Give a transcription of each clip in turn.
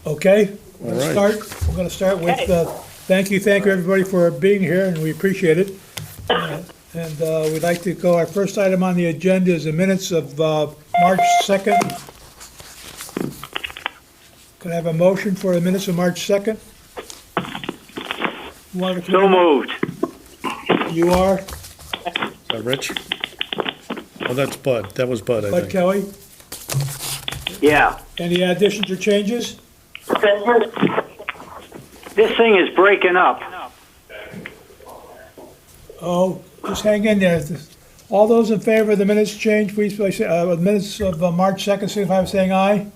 Okay, All right. we're gonna start with, thank you everybody for being here, and we appreciate it. And we'd like to go, our first item on the agenda is the minutes of March 2nd. Can I have a motion for the minutes of March 2nd? So moved. You are? Rich? Oh, that's Bud. That was Bud, I Bud think. Kelly? Yeah. Any additions or changes? This thing is breaking up. Oh, just hang in there. All those in favor of the minutes change, please, minutes of March 2nd, signify by saying aye.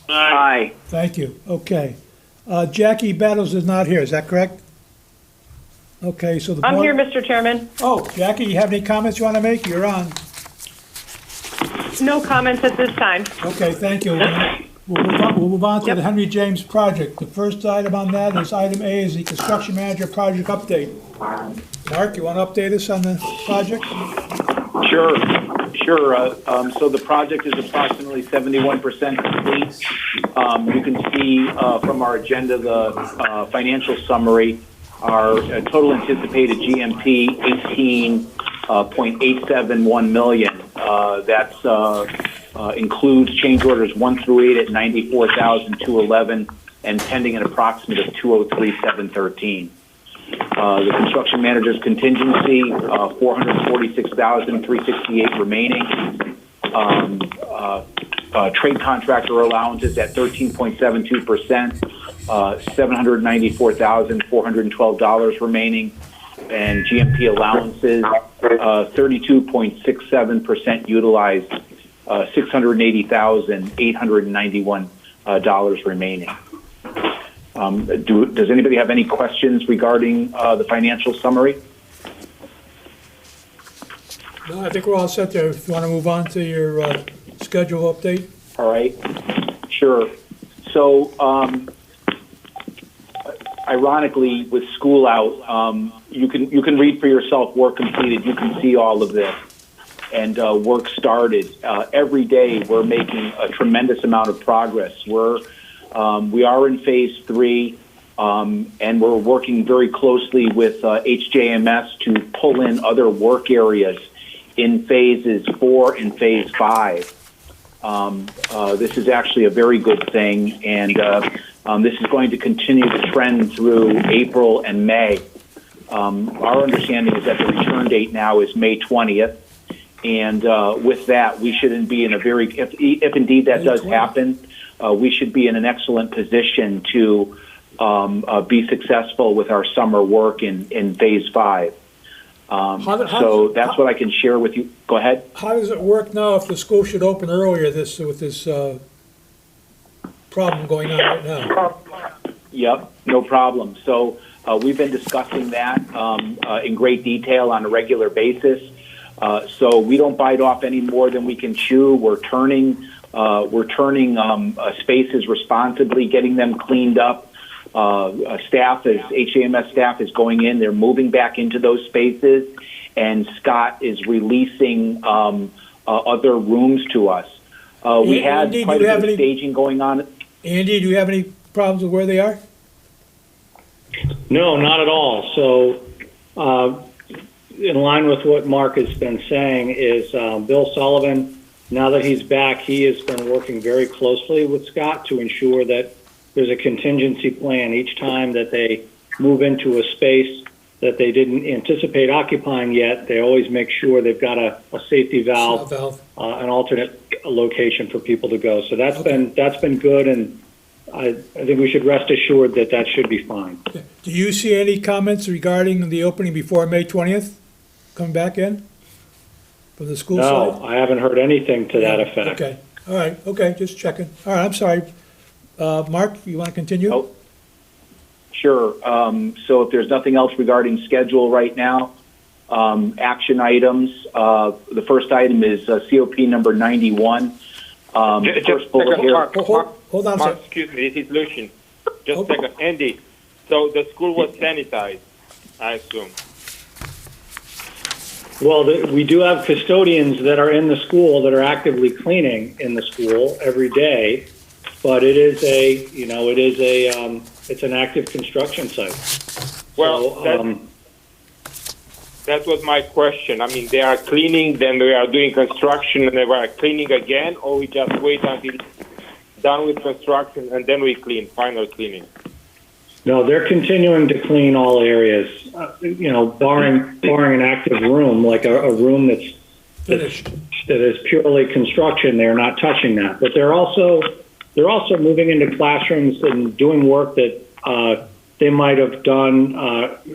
Aye. Thank you. Okay. Jackie Battles is not here, is that correct? Okay, so the board... I'm here, Mr. Chairman. Oh, Jackie, you have any comments you want to make? You're on. No comments at this time. Okay, thank you. We'll move on to the Henry James project. The first item on that is item A is the construction manager project update. Mark, you want to update us on the project? Sure. So the project is approximately 71% complete. You can see from our agenda the financial summary. Our total anticipated GMP 18.871 million. That's includes change orders 1 through 8 at 94,211 and pending an approximate of 203,713. The construction manager's contingency 446,368 remaining. Trade contractor allowances at 13.72%, $794,412 remaining, and GMP allowances 32.67% utilized, $680,891 remaining. Does anybody have any questions regarding the financial summary? No, I think we're all set there. If you want to move on to your schedule update. All right, sure. So, ironically, with school out, you can read for yourself work completed. You can see all of this, and work started. Every day, we're making a tremendous amount of progress. We are in phase 3, and we're working very closely with HJMS to pull in other work areas in phases 4 and phase 5. This is actually a very good thing, and this is going to continue to trend through April and May. Our understanding is that the return date now is May 20th, and with that, we should be in a very, if indeed that does happen, we should be in an excellent position to be successful with our summer work in phase 5. So that's what I can share with you. Go ahead. How does it work now if the school should open earlier with this problem going on right now? Yep, no problem. So we've been discussing that in great detail on a regular basis. So we don't bite off any more than we can chew. We're turning spaces responsibly, getting them cleaned up. HAMS staff is going in. They're moving back into those spaces, and Scott is releasing other rooms to us. We had Andy, quite a bit of staging going on. Andy, do you have any problems with where they are? No, not at all. So, in line with what Mark has been saying, is Bill Sullivan, now that he's back, he has been working very closely with Scott to ensure that there's a contingency plan each time that they move into a space that they didn't anticipate occupying yet. They always make sure they've got a safety valve, an alternate location for people to go. So that's been good, and I think we should rest assured that that should be fine. Do you see any comments regarding the opening before May 20th coming back in from the school side? No, I haven't heard anything to that effect. Okay, all right, okay, just checking. All right, I'm sorry. Mark, you want to continue? Oh, sure. So if there's nothing else regarding schedule right now, action items, the first item is COP number 91. Just Mark, hold on a Mark, second. excuse me, this is Lucian. Just a second. Andy, so the school was sanitized, I assume. Well, we do have custodians that are in the school that are actively cleaning in the school every day. but it is it's an active construction site. Well, So, that was my question. I mean, they are cleaning, then they are doing construction, and they are cleaning again, or we just wait until done with construction and then we clean, final cleaning. no, they're continuing to clean all areas, barring an active room, like a room that is purely construction. They're not touching that, but they're also moving into classrooms and doing work that they might have done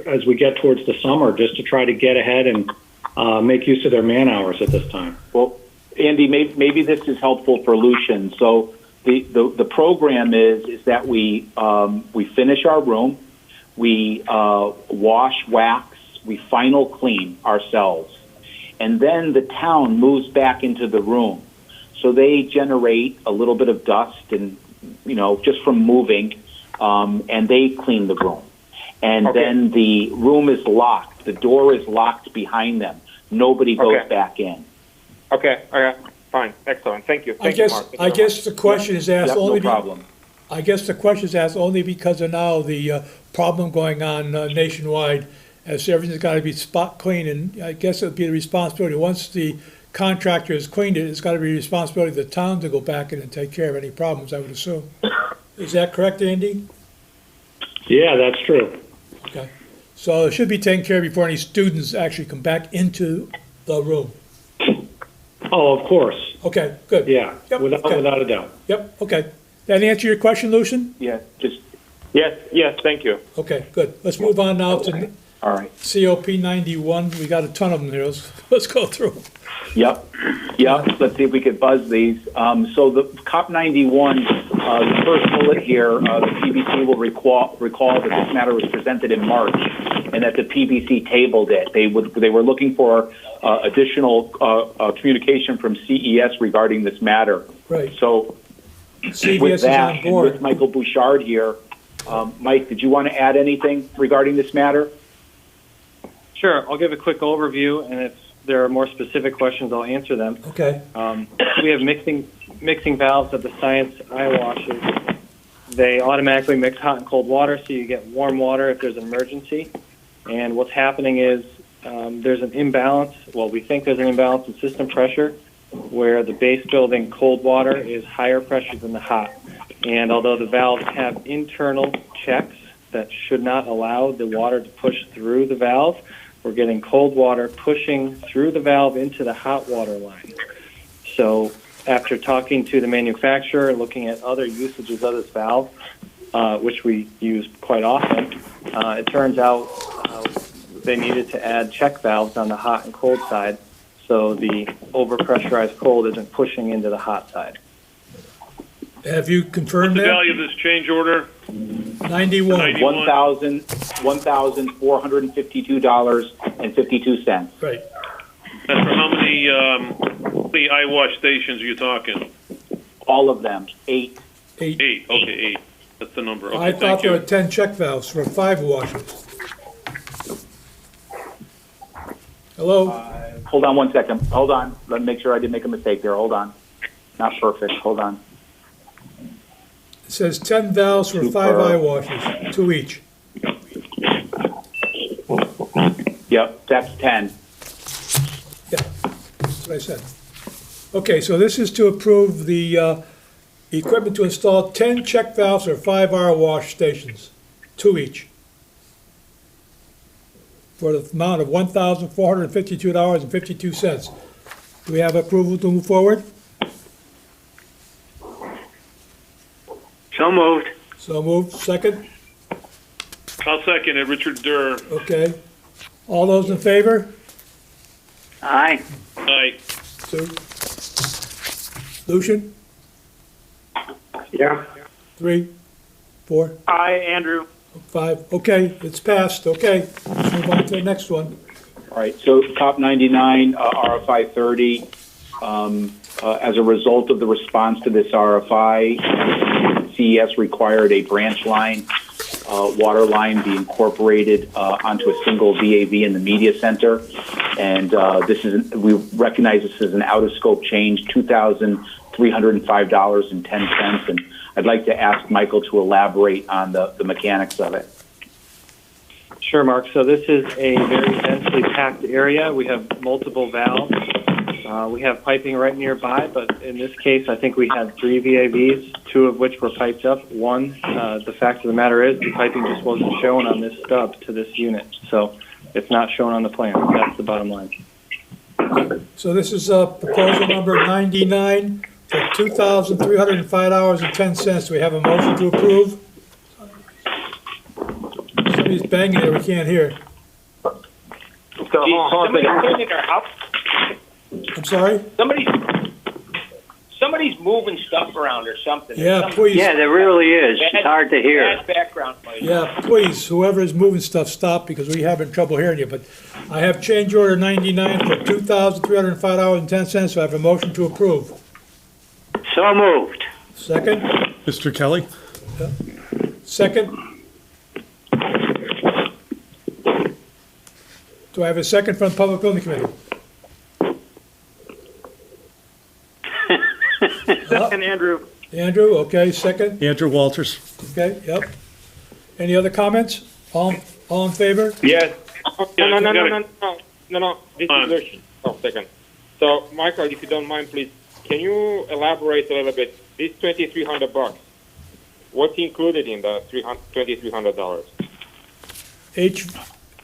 as we get towards the summer, just to try to get ahead and make use of their man hours at this time. Well, Andy, maybe this is helpful for Lucian. So the program is that we finish our room, we wash, wax, we final clean ourselves, and then the town moves back into the room. So they generate a little bit of dust and just from moving, and they clean the room. And then the room is locked. The door is locked behind them. Nobody goes back in. Okay, fine, excellent. Thank you. I guess the question is asked only. No problem. I guess the question is asked only because of now the problem going on nationwide, as everything's got to be spot clean, and I guess it would be the responsibility, once the contractor has cleaned it, it's got to be the responsibility of the town to go back in and take care of any problems, I would assume. Is that correct, Andy? Yeah, that's true. Okay. So it should be taken care of before any students actually come back into the room. Oh, of course. Okay, good. Yeah, Yep, without a doubt. Yep, okay. That answer your question, Lucian? Yeah, just Yes, thank you. Okay, good. Let's move on now to all right. COP 91. We got a ton of them here. Let's go through them. Yep. Let's see if we could buzz these. So the COP 91, the first bullet here, the PBC will recall that this matter was presented in March, and that the PBC tabled it. They were looking for additional communication from CES regarding this matter. Right. So CBS with is that, on board. with Michael Bouchard here, Mike, did you want to add anything regarding this matter? Sure, I'll give a quick overview, and if there are more specific questions, I'll answer them. Okay. We have mixing valves at the Science eye washes. They automatically mix hot and cold water, so you get warm water if there's an emergency. And what's happening is there's an imbalance. Well, we think there's an imbalance in system pressure, where the base building cold water is higher pressure than the hot. And although the valves have internal checks that should not allow the water to push through the valve, we're getting cold water pushing through the valve into the hot water line. So after talking to the manufacturer, looking at other usages of this valve, which we use quite often, it turns out they needed to add check valves on the hot and cold side, so the overpressurized cold isn't pushing into the hot side. Have you confirmed The that? value of this change order? 91. $1,452.52. Right. That's for how many eye wash stations are you talking? All of them, 8. 8. 8, okay, 8. That's the number. Okay, I thought thank there you. were 10 check valves for 5 washers. Hello? Hold on one second. Hold on. Let me make sure I didn't make a mistake there. Hold on. Not perfect. Hold on. It says 10 valves for 5 eye washers, 2 each. Yep, that's 10. Yeah, that's what I said. Okay, so this is to approve the equipment to install 10 check valves for 5-hour wash stations, 2 each, for the amount of $1,452.52. Do we have approval to move forward? So moved. So moved. Second? I'll second it, Richard Durr. Okay. All those in favor? Aye. Aye. 2. Lucian? Yeah. 3, 4, Aye, Andrew. 5. Okay, it's passed. Okay, let's move on to the next one. All right, so COP 99, RFI 30, as a result of the response to this RFI, CES required a branch line, water line be incorporated onto a single VAV in the media center. And we recognize this as an out-of-scope change, $2,305.10. And I'd like to ask Michael to elaborate on the mechanics of it. Sure, Mark. So this is a very densely packed area. We have multiple valves. We have piping right nearby, but in this case, I think we had 3 VAVs, 2 of which were piped up. One, the fact of the matter is the piping just wasn't shown on this stub to this unit. So it's not shown on the plan. That's the bottom line. So this is proposal number 99 for $2,305.10. Do we have a motion to approve? Somebody's banging there, we can't hear. Somebody's cleaning their house. I'm sorry? Somebody's moving stuff around or something. Yeah, please. Yeah, there really is. It's hard to hear. Bad background noise. Yeah, please, whoever is moving stuff, stop, because we're having trouble hearing you. But I have change order 99 for $2,305.10. So I have a motion to approve. So moved. Second? Mr. Kelly? Second? Do I have a second from the Public Building Committee? And Andrew. Andrew, okay, second, Andrew Walters? okay, yep. Any other comments? All in favor? Yes. Yeah, No. This is Lush. Oh, second. So, Michael, if you don't mind, please, can you elaborate a little bit? This $2,300, what's included in the $2,300?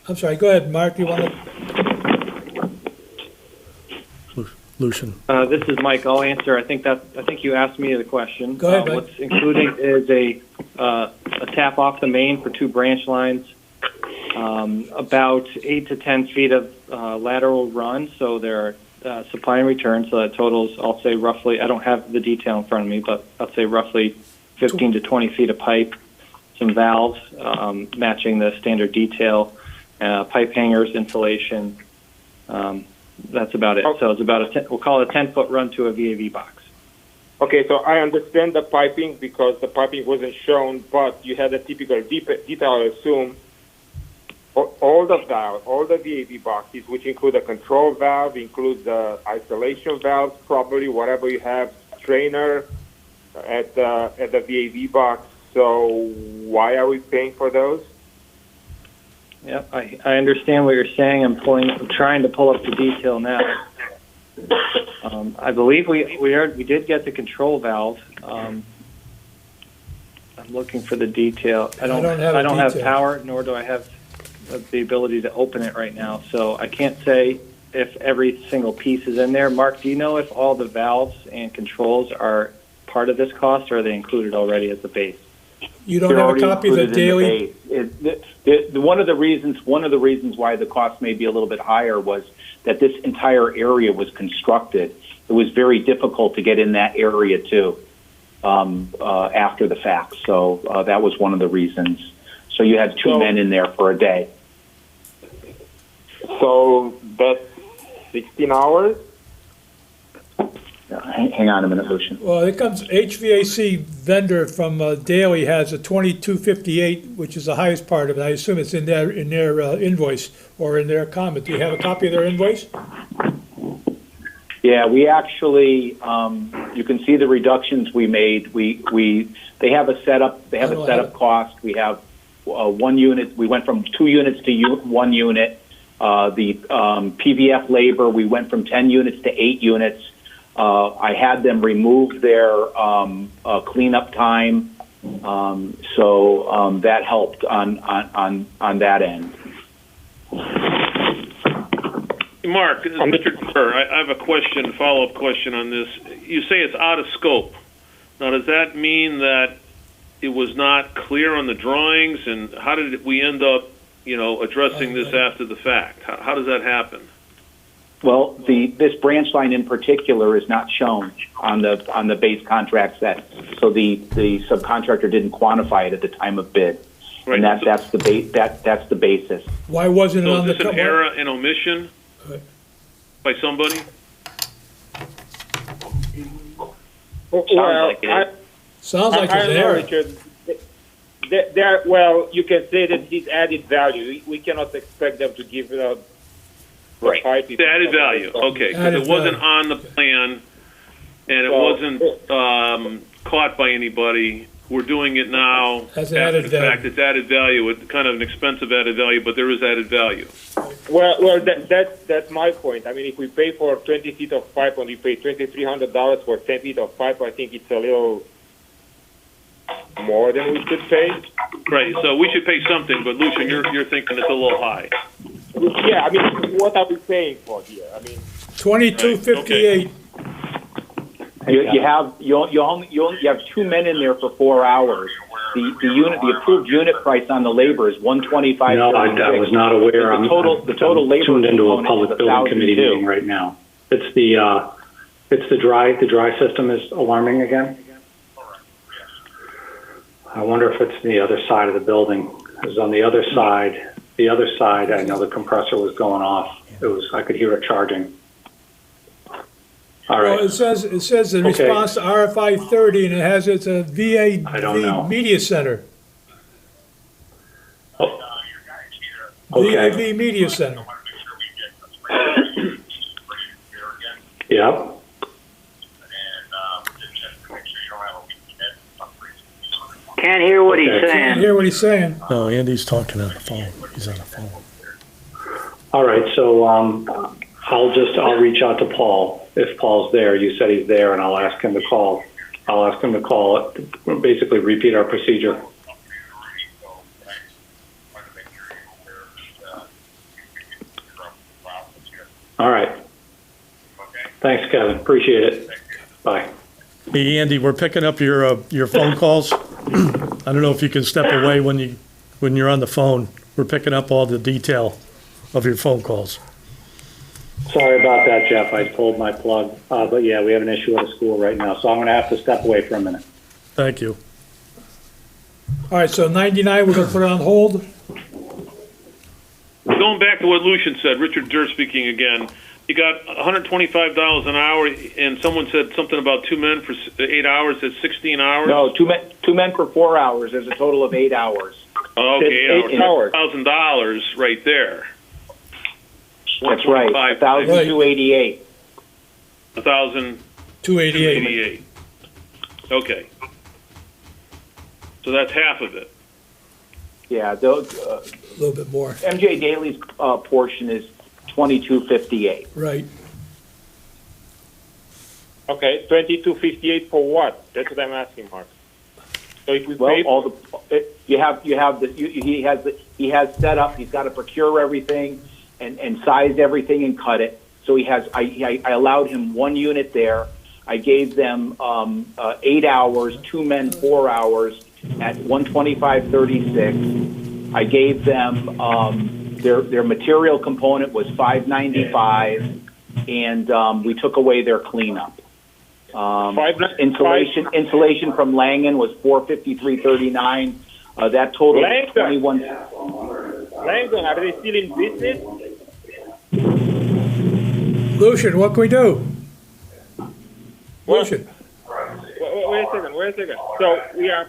I'm sorry, go ahead, Mark, you want to? Lucian. This is Mike. I'll answer. I think you asked me the question. Go ahead, Mike. What's included is a tap off the main for 2 branch lines, about 8 to 10 feet of lateral run. So there are supply and return. So that totals, I'll say roughly. I don't have the detail in front of me, but I'll say roughly 15 to 20 feet of pipe, some valves matching the standard detail, pipe hangers, insulation. That's about it. So it's about we'll call it a 10-foot run to a VAV box. Okay, so I understand the piping because the piping wasn't shown, but you had a typical detail, I assume. All the valves, all the VAV boxes, which include a control valve, include the isolation valves, probably whatever you have, strainer at the VAV box. So why are we paying for those? Yeah, I understand what you're saying. I'm trying to pull up the detail now. I believe we did get the control valve. I'm looking for the detail. I don't have power, nor do I have the ability to open it right now. So I can't say if every single piece is in there. Mark, do you know if all the valves and controls are part of this cost, or are they included already as the base? You don't have a copy of the daily? One of the reasons why the cost may be a little bit higher was that this entire area was constructed. It was very difficult to get in that area too after the fact. So that was one of the reasons. So you had 2 men in there for a day. So that's 16 hours? Hang on a minute, Lucian. Well, it comes, HVAC vendor from Daly has a 2258, which is the highest part of it. I assume it's in their invoice or in their comment. Do you have a copy of their invoice? Yeah, we actually, you can see the reductions we made. They have a setup cost. We have 1 unit. We went from 2 units to 1 unit. The PVF labor, we went from 10 units to 8 units. I had them remove their cleanup time, so that helped on that end. Mark, Mr. Kerr, I have a question, follow-up question on this. You say it's out of scope. Now, does that mean that it was not clear on the drawings, and how did we end up, addressing this after the fact? How does that happen? Well, this branch line in particular is not shown on the base contract set, so the subcontractor didn't quantify it at the time of bid, right. And that's the basis. Why wasn't it on the? So is this an error and omission by somebody? Sounds like it's an error. Well, you can say that it's added value. We cannot expect them to give it out. Right. The added value. Okay. Because it wasn't on the plan, and it wasn't caught by anybody. We're doing it now. As an added In value. fact, it's added value. It's kind of an expensive added value, but there is added value. Well, that's my point. I mean, if we pay for 20 feet of pipe and we pay $2,300 for 10 feet of pipe, I think it's a little more than we should pay. Right. So we should pay something, but Lucian, you're thinking it's a little high. Yeah, I mean, what are we paying for here? I mean, $22.58. You have 2 men in there for 4 hours. The approved unit price on the labor is $125. No, I was not aware. The total labor tuned into a component public is building committee $1,002. meeting right now. It's the dry system is alarming again. I wonder if it's the other side of the building. Because on the other side, I know the compressor was going off. I could hear it charging. All Well, right. it says in Okay. response to RFI 30, and it has, it's a I don't know. VAV Media Center. Okay. VAV Media Center. Yep. Can't hear what he's Okay. Can't saying. hear what he's saying. No, Andy's talking on the phone. He's on the phone. All right. So I'll reach out to Paul if Paul's there. You said he's there, and I'll ask him to call. Basically repeat our procedure. All right. Thanks, Kevin. Appreciate it. Bye. Hey, Andy, we're picking up your phone calls. I don't know if you can step away when you're on the phone. We're picking up all the detail of your phone calls. Sorry about that, Jeff. I pulled my plug. But yeah, we have an issue at a school right now, so I'm going to have to step away for a minute. Thank you. All right, so 99, we're gonna put it on hold. Going back to what Lucian said, Richard Durr speaking again. You got $125 an hour, and someone said something about 2 men for 8 hours. That's 16 hours. No, two men for 4 hours. There's a total of 8 hours. Oh, okay, 8 hours. $1,000 right there. That's right. 1,288. 1,288. Okay. So that's half of it. Yeah, those, A little bit more, MJ Daly's portion is 2258. right. okay, 2258 for what? That's what I'm asking, Mark. So if we Well, pay, all the he has set up. He's got to procure everything and size everything and cut it. So he has. I allowed him 1 unit there. I gave them 8 hours, 2 men 4 hours at 125.36. I gave them their material component was $595, and we took away their cleanup. Insulation from Langen was $453.39. That total Langen. 21. Langdon, are they still in business? Lucian, what can we do? Well, Lucian, wait a second. So we are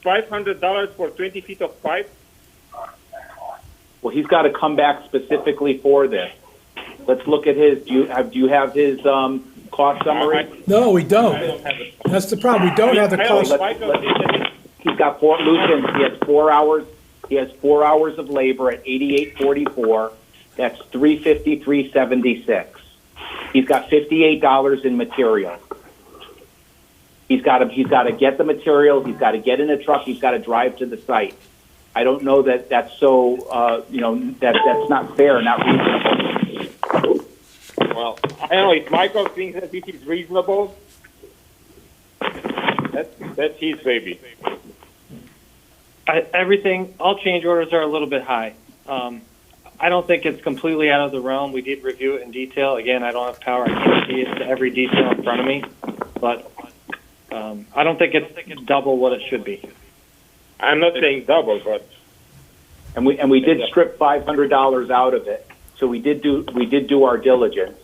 $500 for 20 feet of pipe? Well, he's got to come back specifically for this. Let's look at his. Do you have his cost summary? no, we I don't. don't have it. That's the problem, we don't have the cost. He's got 4. Lucian, he has 4 hours. He has 4 hours of labor at 88.44. That's $353.76. He's got $58 in material. He's got to get the material. He's got to get in a truck. He's got to drive to the site. I don't know that that's so. That's not fair, not reasonable. Well, I don't know if Michael thinks that this is reasonable. That's his baby. All change orders are a little bit high. I don't think it's completely out of the realm. We did review it in detail. Again, I don't have power. I can't see it to every detail in front of me, but I don't think it's double what it should be. I'm not saying double, but And we did strip $500 out of it. So we did do our diligence.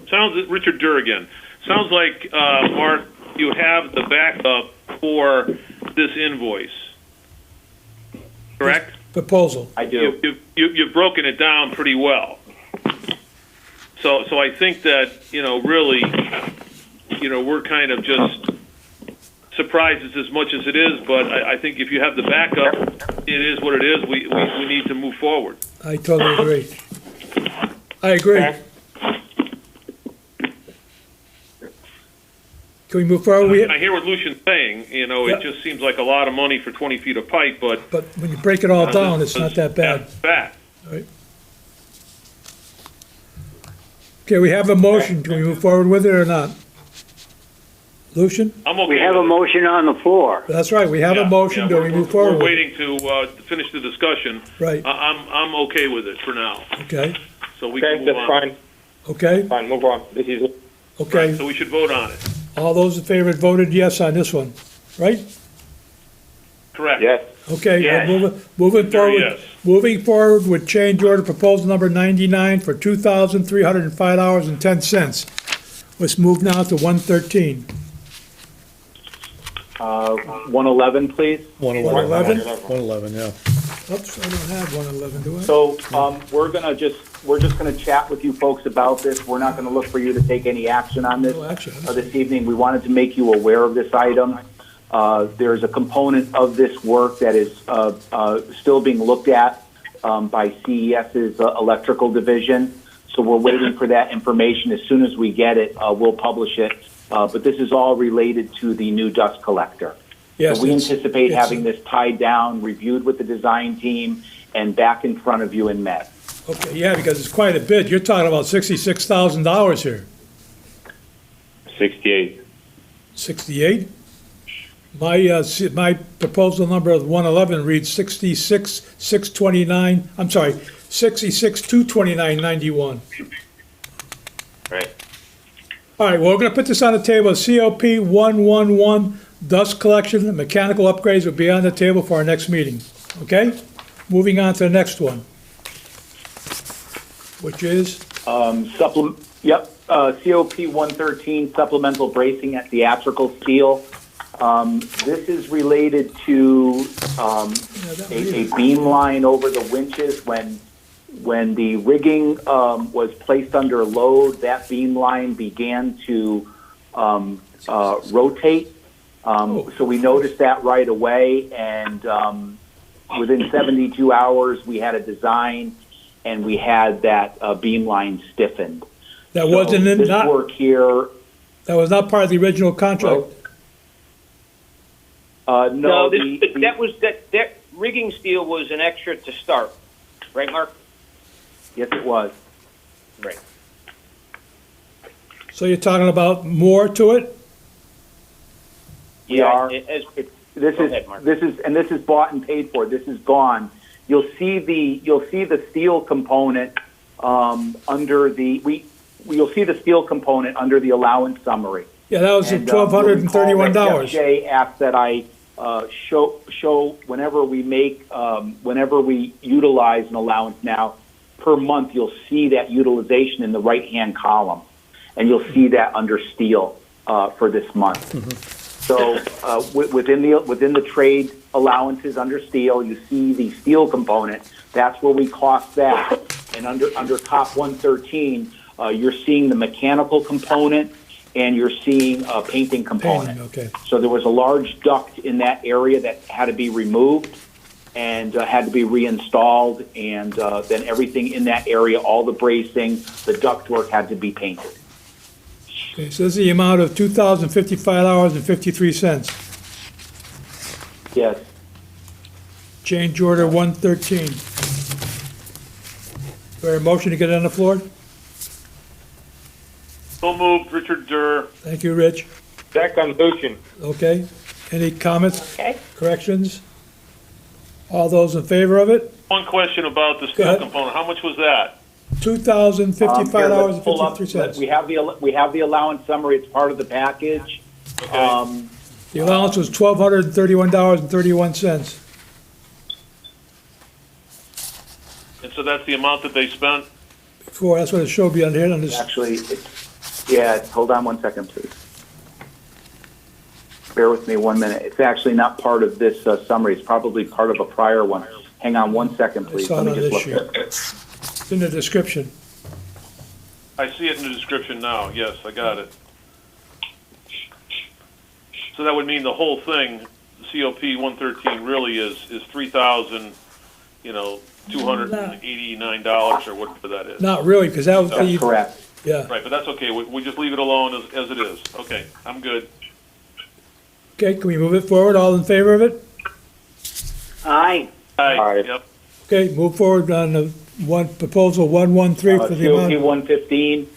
Sounds, Richard Durr again. Sounds like, Mark, you have the backup for this invoice. Correct? Proposal. I do. You've broken it down pretty well. So I think that, really, we're kind of just surprised it's as much as it is, but I think if you have the backup, it is what it is. We need to move forward. I totally agree. I agree. Okay. Can we move forward? I hear what Lucian's saying, Yeah. it just seems like a lot of money for 20 feet of pipe, but. But when you break it all down, it's not that bad. That's bad. Right. Okay, we have a motion. Can we move forward with it or not? Lucian? I'm okay. We have a with it. motion on the floor. That's right, we have a Yeah, motion. Do we we're- move forward? We're with it? waiting to finish the discussion. Right, I'm okay with it for now, okay, so we can Okay, move that's on. fine. okay, Fine, move on. This is okay. So we should vote on it. All those in favor voted yes on this one, right? Correct. yes. Okay, Yes. moving Very forward, yes. moving forward with change order proposal number 99 for $2,305.10. Let's move now to 113. 111, please. 111. 111? 111, yeah. Oops, I don't have 111, do I? So, we're just gonna chat with you folks about this. We're not gonna look for you to take any action on this No action. this evening. We wanted to make you aware of this item. There's a component of this work that is, still being looked at, by CES's electrical division. So we're waiting for that information. As soon as we get it, we'll publish it. But this is all related to the new dust collector. Yes, So we it's- anticipate it's- having this tied down, reviewed with the design team, and back in front of you in May. Okay, yeah, because it's quite a bit. You're talking about $66,000 here. 68. 68? My proposal number of 111 reads 66,629, I'm sorry, 66,229.91. Right. All right, well, we're gonna put this on the table, COP 111, dust collection, and mechanical upgrades will be on the table for our next meeting, okay? Moving on to the next one, which is, COP 113, supplemental bracing at theatrical steel. This is related to a beam line over the winches. When the rigging was placed under load, that beam line began to rotate. So we noticed that right away, and within 72 hours, we had a design, and we had that beam line stiffened. that wasn't in, This not, work here, that was not part of the original contract. no, that rigging steel was an extra to start, right, Mark? yes, it was. Right. So you're talking about more to it? We are. As, This Go is ahead, Mark. this is bought and paid for. This is gone. You'll see the steel component under the you'll see the steel component under the allowance summary. Yeah, that was And, $1,231. Jeff Jay asked that I show whenever we utilize an allowance now per month, you'll see that utilization in the right-hand column, and you'll see that under steel for this month. So within the trade allowances under steel, you see the steel component. That's where we cost that. And under top 113, you're seeing the mechanical component, and you're seeing a painting component. Painting, okay. So there was a large duct in that area that had to be removed and had to be reinstalled, and then everything in that area, all the bracing, the ductwork had to be painted. Okay, so this is the amount of $2,055.53. Yes. Change order 113. Do I have a motion to get it on the floor? So moved, Richard Durr. Thank you, Rich. Second, Lucian. Okay, any comments, Okay. corrections? All those in favor of it? One question about the Go steel ahead. component. How much was that? $2,055.53. We have the allowance summary. It's part of the package. Okay. The allowance was $1,231.31. And so that's the amount that they spent? Before, that's what it showed me on here, on this, Actually, hold on one second, please. Bear with me 1 minute. It's actually not part of this summary. It's probably part of a prior one. Hang on 1 second, I please. saw it Let on me this just look. sheet. It's in the description. I see it in the description now. Yes, I got it. So that would mean the whole thing, COP 113 really is $3,000, $289 or whatever that is. Not really, because that was That's the, correct. yeah. Right, but that's okay. We just leave it alone as it is. Okay, I'm good. Okay, can we move it forward? All in favor of it? Aye. Aye. Yep. Okay, move forward on the proposal 113 for the COP amount. 115,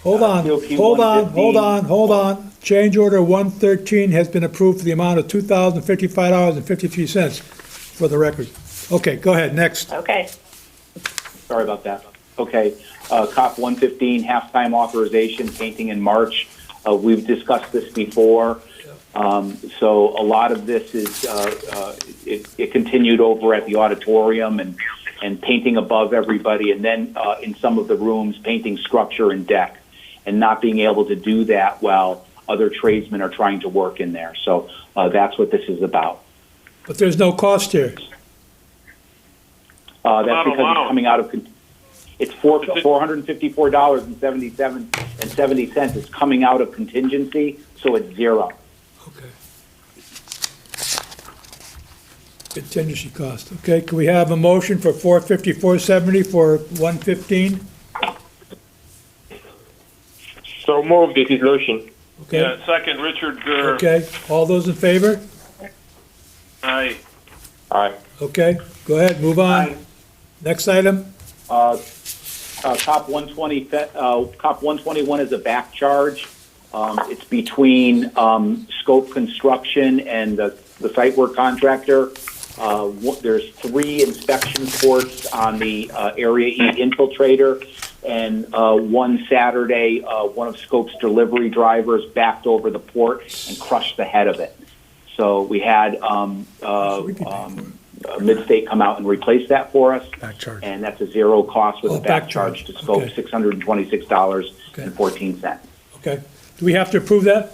Hold on, COP hold on, 115. hold on. Change order 113 has been approved for the amount of $2,055.53 for the record. Okay, go ahead, next. Okay. sorry about that. Okay, COP 115, halftime authorization, painting in March. We've discussed this before. So a lot of this is, it continued over at the auditorium and painting above everybody, and then in some of the rooms, painting structure and deck, and not being able to do that while other tradesmen are trying to work in there. So that's what this is about. But there's no cost here. That's because it's coming out of, it's $454.70. It's coming out of contingency, so it's zero. Okay. Contingency cost. Okay, can we have a motion for $454.70 for 115? So move this resolution. Okay, Yeah, second, Richard Gere. okay, all those in favor? Aye. Aye. Okay, go ahead, move on. Next item? COP 120, COP 121 is a back charge. It's between Scope Construction and the site work contractor. There's 3 inspection ports on the Area E infiltrator, and one Saturday, one of Scope's delivery drivers backed over the port and crushed the head of it. So we had Midstate come out and replace that for us. Back charge. And that's a zero cost with a back back charge charge. to Scope, Okay. $626.14. Okay, do we have to approve that?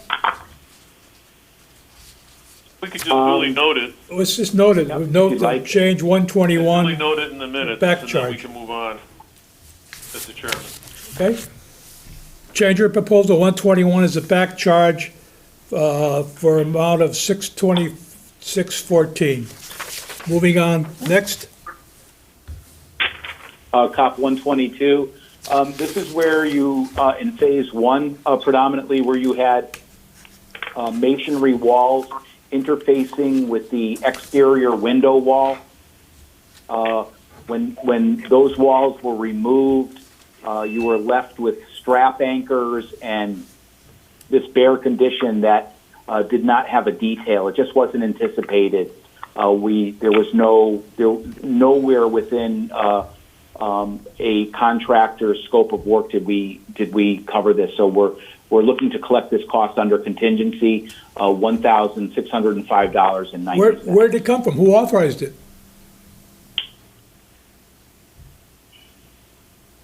We could just really note it. Let's just note it, Yep, note if you'd that like. change Really 121, note it in the minutes, Back and then we charge. can move on, Mr. Chairman. okay? Change your proposal 121 is a back charge for amount of $626.14. Moving on, next. COP 122. This is where you, in phase 1, predominantly where you had masonry walls interfacing with the exterior window wall. When those walls were removed, you were left with strap anchors and this bare condition that did not have a detail. It just wasn't anticipated. There was nowhere within a contractor's scope of work did we cover this. So we're looking to collect this cost under contingency, $1,605.90. Where did it come from? Who authorized it?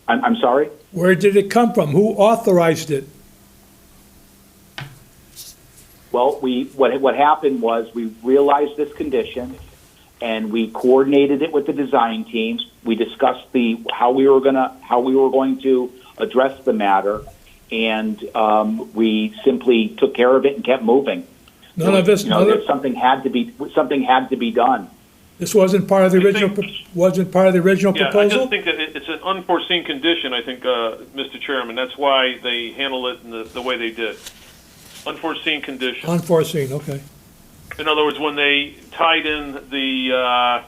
I'm sorry? Where did it come from? Who authorized it? Well, what happened was we realized this condition, and we coordinated it with the design teams. We discussed how we were going to address the matter, and we simply took care of it and kept moving. Something had to be done. This wasn't part of the original, Yeah, I proposal? just think that it's an unforeseen condition, I think, Mr. Chairman. That's why they handle it in the way they did. Unforeseen condition. Unforeseen, okay. In other words, when they tied in the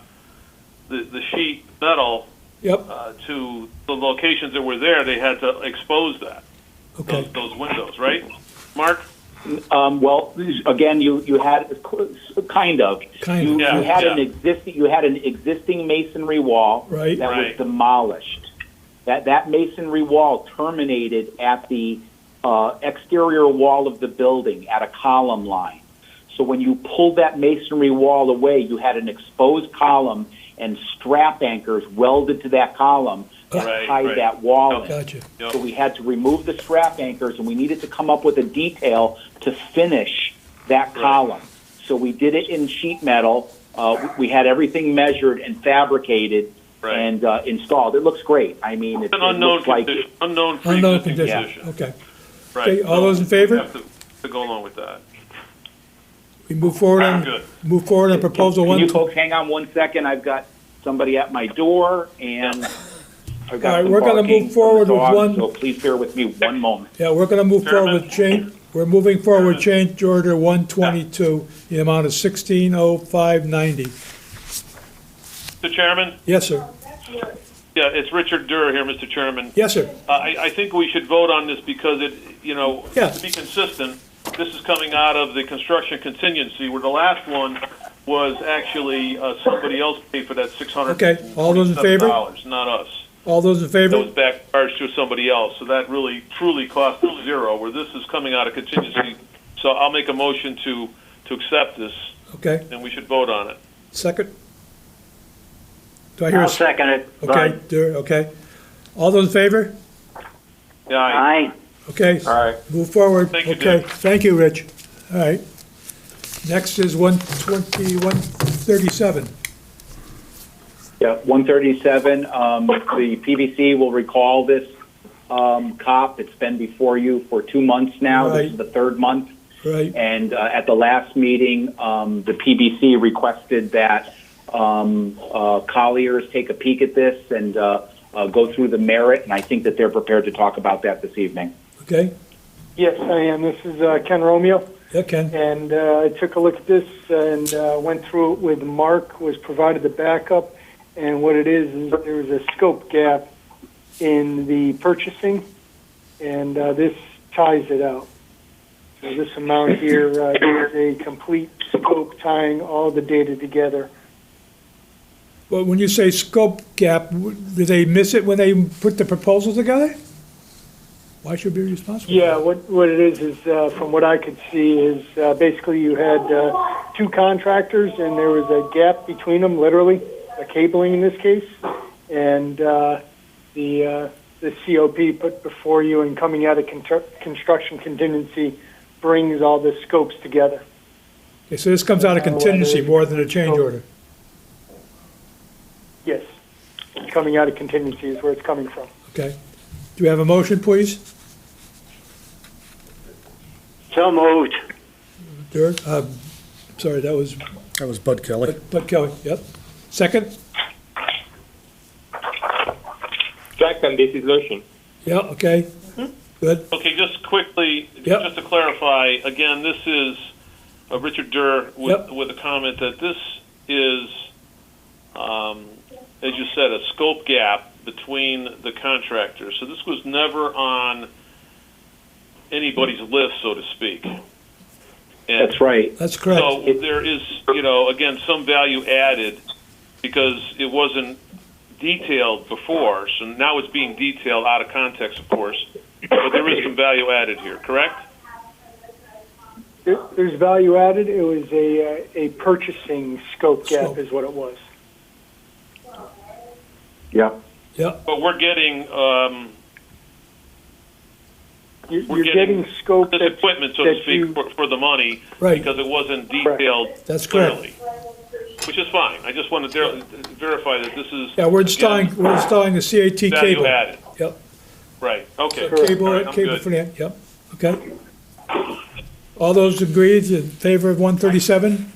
sheet metal Yep, to the locations that were there, they had to expose that, okay. those windows, right? Mark? Well, again, you had kind of. Kind of. You had Yeah. an existing masonry wall Right. that was Right. demolished. That masonry wall terminated at the exterior wall of the building at a column line. So when you pulled that masonry wall away, you had an exposed column and strap anchors welded to that column that Right, tied right. that wall in. Gotcha. Yep. So we had to remove the strap anchors, and we needed to come up with a detail to finish that column. So we did it in sheet metal. We had everything measured and fabricated Right. and installed. It looks great. I mean, It's an it unknown looks like condition, unknown Unknown pre-existing condition, condition. okay. Right. Okay, all So those in favor? we have to go along with that. We move forward on, Good. move forward on proposal Can you one. folks hang on one second? I've got somebody at my door, and I've got All right, some we're gonna barking move forward from the with dog, one- So please bear with me one moment. Yeah, we're gonna move forward with change, we're moving forward with change order 122, the amount of 160590. Mr. Chairman? Yes, sir. Yeah, it's Richard Durr here, Mr. Chairman. Yes, sir. I think we should vote on this because it, Yeah. to be consistent, this is coming out of the construction contingency, where the last one was actually somebody else paid for that $600. Okay, all those in favor? Not us. All those in That favor? was back charged to somebody else, so that really truly cost us zero, where this is coming out of contingency. So I'll make a motion to accept this, Okay, and we should vote on it. second? Do I hear a? I'll second it. Okay, okay. All those in favor? Yeah, Aye. Okay, All right. move forward. Thank you, Okay, Dan. thank you, Rich. All right. Next is 137. Yeah, 137, the PBC will recall this COP. It's been before you for 2 months now. This Right. is the third month. Right, And at the last meeting, the PBC requested that Colliers take a peek at this and go through the merit, and I think that they're prepared to talk about that this evening. okay. Yes, I am. This is Ken Romeo, Yeah, Ken. and I took a look at this and went through it with Mark, was provided the backup, and what it is there is a scope gap in the purchasing, and this ties it out. So this amount here is a complete scope tying all the data together. Well, when you say scope gap, did they miss it when they put the proposal together? Why should we be responsible? Yeah, what it is from what I could see is basically you had two contractors and there was a gap between them, literally, a cabling in this case, and the COP put before you and coming out of construction contingency brings all the scopes together. Okay, so this comes out of contingency more than a change order. Yes, coming out of contingency is where it's coming from. Okay. Do we have a motion, please? So moved. Dirk, sorry, that was Bud Kelly. Bud Kelly, yep. Second? Second, this is Lucian. Yeah, okay. Good. Okay, just quickly, Yep. just to clarify, again, this is Richard Durr Yep. with a comment that this is, as you said, a scope gap between the contractors. So this was never on anybody's list, so to speak. And That's right. That's correct. so there is, again, some value added because it wasn't detailed before. So now it's being detailed out of context, of course. But there is some value added here, correct? There's value added. It was a purchasing scope gap Scope. is what it was. Yeah. Yeah, But we're getting You're getting scope this that, equipment, so to that speak, you, for the money right. because it wasn't detailed That's correct. clearly, which is fine. I just want to verify that this is Yeah, we're installing the CAT value cable. added. Yep. Right. Okay. Cable, All right, I'm cable good. for that, yep, okay. All those agreed in favor of 137?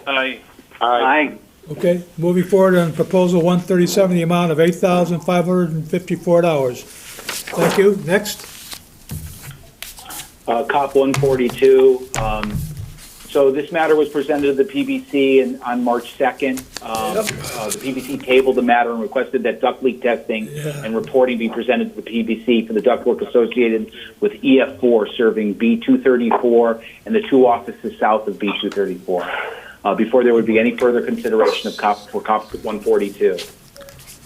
Aye. Aye. Okay, moving forward on proposal 137, the amount of $8,554. Thank you, next. COP 142. So this matter was presented to the PBC on March 2nd. The PBC tabled the matter and requested that duct leak testing and reporting be presented to the PBC for the ductwork associated with EF4 serving B234 and the two offices south of B234 before there would be any further consideration of COP 142.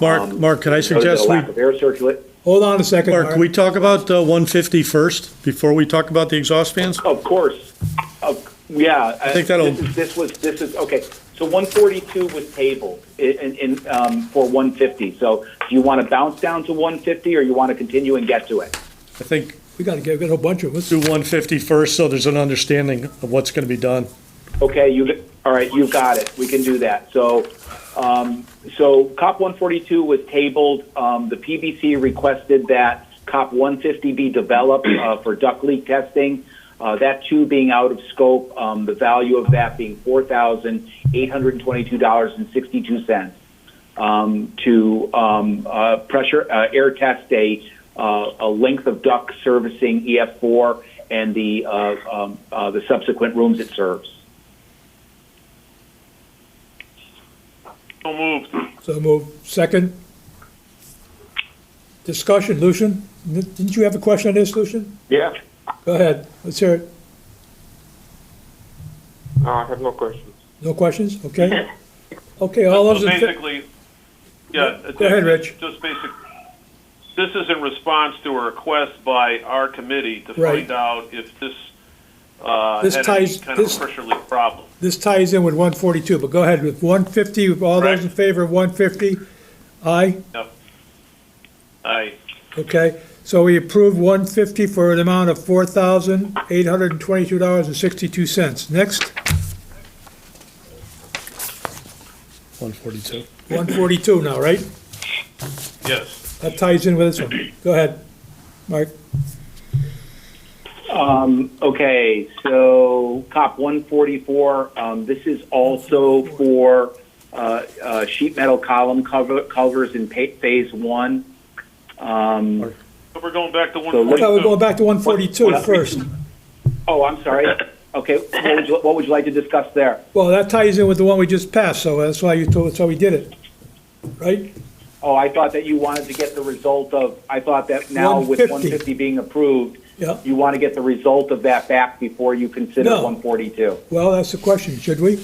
Mark, can I Noted suggest the we, lack of air circulate. Hold on a second, Mark, Mark. can we talk about 150 first before we talk about the exhaust fans? Of course. Yeah. I think that'll- This is, okay. So 142 was tabled for 150. So do you want to bounce down to 150 or you want to continue and get to it? I think We gotta get a whole bunch of them. do 150 first so there's an understanding of what's going to be done. Okay, all right, you've got it. We can do that. So COP 142 was tabled. The PBC requested that COP 150 be developed for duct leak testing. That too being out of scope, the value of that being $4,822.62 to pressure air test a length of duct servicing EF4 and the subsequent rooms it serves. So moved. So moved. Second. Discussion, Lucian? Didn't you have a question on this, Lucian? Yeah. Go ahead. Let's hear it. No, I have no questions. No questions? Okay. Okay, all those So in favor? basically, yeah. Go ahead, Rich. Just basic. This is in response to a request by our committee to Right. find out if this This had ties- any kind this- of a pressure leak problem. This ties in with 142, but go ahead with 150. All those in Correct. favor of 150? Aye? Yep. Aye. Okay. So we approved 150 for an amount of $4,822.62. Next, 142. 142 now, right? Yes. That ties in with this one. Go ahead, Mark. Okay, so COP 144, this is also for sheet metal column covers in phase one. So we're going back to So I 142. thought we were going back to 142 What- first. Oh, I'm sorry. Okay, what would you like to discuss there? Well, that ties in with the one we just passed, so that's why you told us how we did it, right? Oh, I thought that you wanted to get the result of, I thought that now with 150. 150 being approved, Yeah. you want to get the result of that back before you consider No. 142. Well, that's the question. Should we?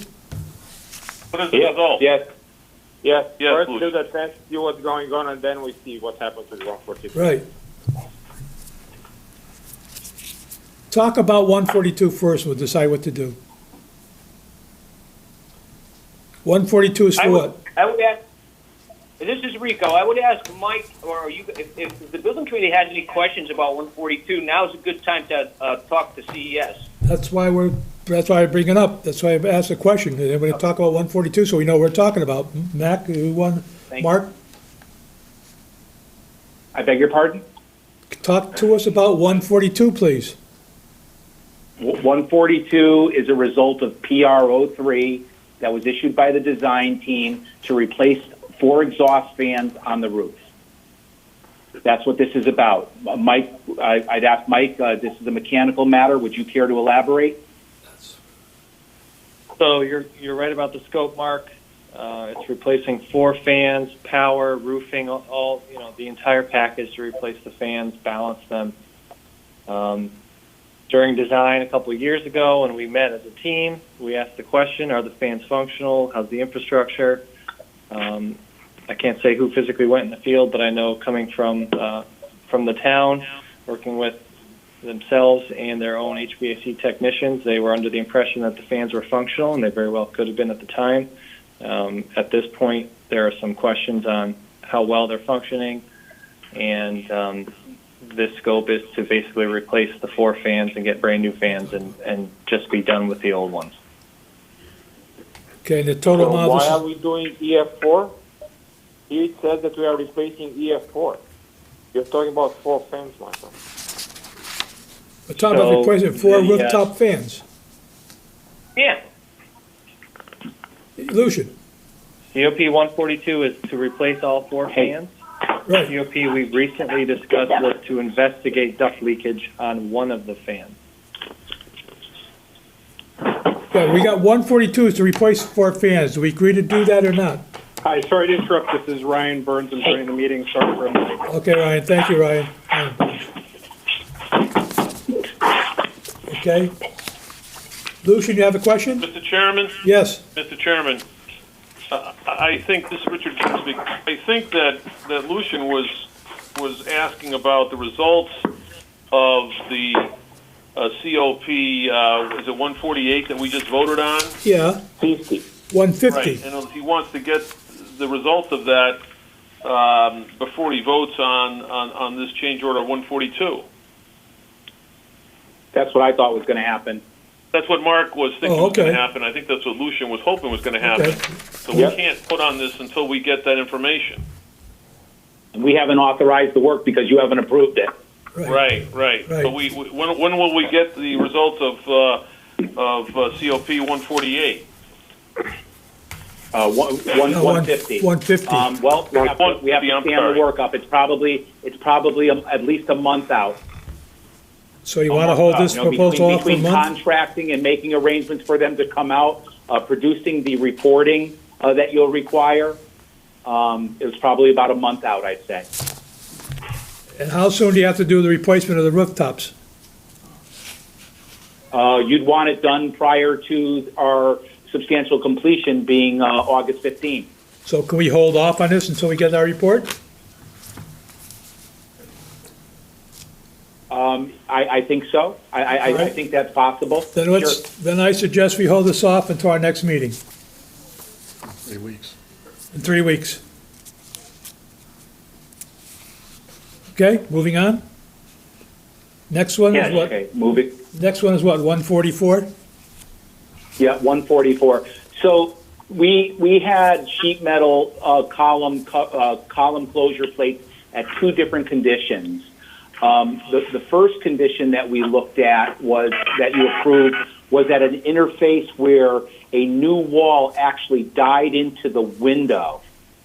What is the result? Yes. Yes. Yes, First Lucian. do the test, see what's going on, and then we see what happens with 142. Right. Talk about 142 first, we'll decide what to do. 142 is for what? I would ask, this is Rico, I would ask Mike, or you, if the building committee has any questions about 142, now's a good time to talk to CES. That's why I bring it up. That's why I asked the question. We're going to talk about 142 so we know what we're talking about. Mac, you want, Thank Mark, I beg your pardon? talk to us about 142, please. 142 is a result of PR03 that was issued by the design team to replace 4 exhaust fans on the roof. That's what this is about. Mike, I'd ask Mike, this is a mechanical matter. Would you care to elaborate? So you're right about the scope, Mark. It's replacing 4 fans, power, roofing, all the entire package to replace the fans, balance them. During design a couple of years ago, when we met as a team, we asked the question: are the fans functional? How's the infrastructure? I can't say who physically went in the field, but I know coming from the town, working with themselves and their own HVAC technicians, they were under the impression that the fans were functional, and they very well could have been at the time. At this point, there are some questions on how well they're functioning, and this scope is to basically replace the 4 fans and get brand new fans and just be done with the old ones. Okay, the total So amount why are of we doing EF4? Here it says that we are replacing EF4. You're talking about 4 fans, Michael. we're talking about So, replacing 4 yeah. rooftop fans. Yeah, Lucian, COP 142 is to replace all 4 fans. right. COP we've recently discussed was to investigate duct leakage on one of the fans. Yeah, we got 142 is to replace 4 fans. Do we agree to do that or not? Hi, sorry to interrupt. This is Ryan Burns. I'm joining the meeting. Sorry for a minute. Okay, Ryan, thank you, Ryan. Okay. Lucian, you have a question? Mr. Chairman? Yes. Mr. Chairman, I think, this is Richard speaking, I think that Lucian was asking about the results of the COP, is it 148 that we just voted on? Yeah, 50. 150. Right, and he wants to get the results of that before he votes on this change order 142. That's what I thought was going to happen. That's what Mark was thinking Oh, was going okay. to happen. I think that's what Lucian was hoping was going to happen. Okay. So Yep. we can't put on this until we get that information. And we haven't authorized the work because you haven't approved it. Right. Right. But when will we get the results of COP 148? 150. 150. Well, we have to stand the work up. It's probably at least a month out. So you want to hold this proposal off for a between month? contracting and making arrangements for them to come out, producing the reporting that you'll require, it was probably about a month out, I'd say. And how soon do you have to do the replacement of the rooftops? You'd want it done prior to our substantial completion being August 15th. So can we hold off on this until we get our report? I think so. I think that's possible. Then I suggest we hold this off until our next meeting. 3 weeks. In 3 weeks. Okay, moving on. Next one is what? Okay, moving. Next one is what, 144? Yeah, 144. So we had sheet metal column closure plates at two different conditions. The first condition that we looked at was that you approved was at an interface where a new wall actually died into the window.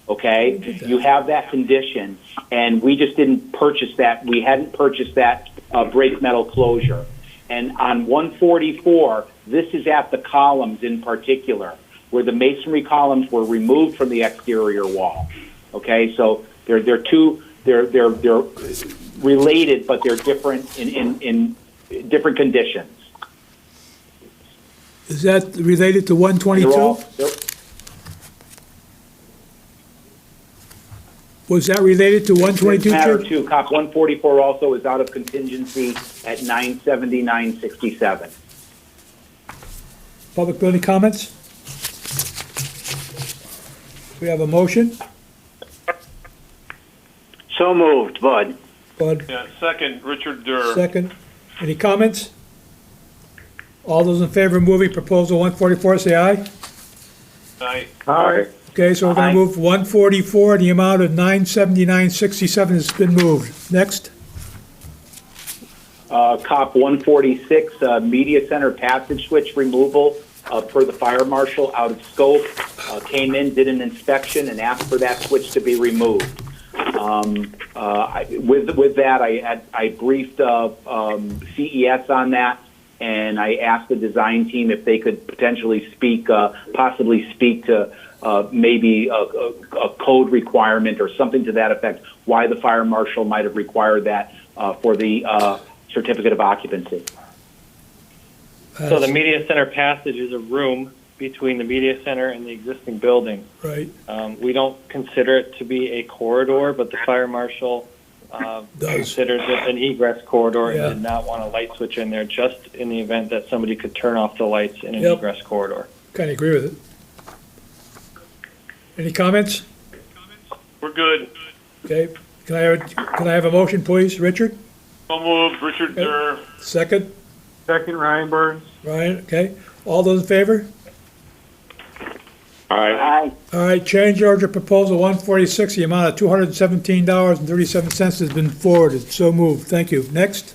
Okay, you have that condition, and we just didn't purchase that. We hadn't purchased that brake metal closure. And on 144, this is at the columns in particular, where the masonry columns were removed from the exterior wall. Okay, so they're related, but they're different in different conditions. Is that related to 122? Was that related to 122? Matter too. Cop 144 also is out of contingency at 979.67. Public building comments? We have a motion? So moved, Bud. Bud, Yeah, second, Richard Durr. second. Any comments? All those in favor of moving proposal 144, say aye. Aye. Aye. Okay, so we're going to move 144, the amount of 979.67 has been moved. Next. Cop 146, media center passage switch removal per the fire marshal out of scope. Came in, did an inspection, and asked for that switch to be removed. With that, I briefed CES on that, and I asked the design team if they could potentially possibly speak to maybe a code requirement or something to that effect, why the fire marshal might have required that for the certificate of occupancy. So the media center passage is a room between the media center and the existing building. Right. We don't consider it to be a corridor, but the fire marshal considers it an egress corridor and did not want a light switch in there, just in the event that somebody could turn off the lights in an egress corridor. Kind of agree with it. Any comments? We're good. Okay. Can I have a motion, please? Richard? So moved, Richard Durr. Second? Second, Ryan Burns. Ryan, okay. All those in favor? Aye. All right, change order proposal 146, the amount of $217.37 has been forwarded. So moved. Thank you. Next.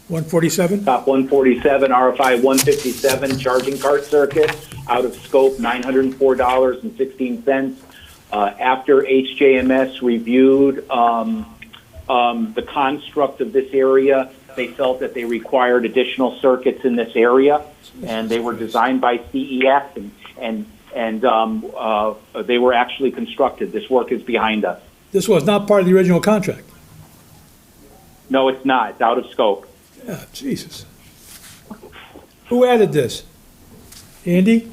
147? Top 147, RFI 157, charging cart circuit, out of scope, $904.16. After HJMS reviewed the construct of this area, they felt that they required additional circuits in this area, and they were designed by CES, and they were actually constructed. This work is behind us. This was not part of the original contract. No, it's not. It's out of scope. Yeah, Jesus. Who added this? Andy?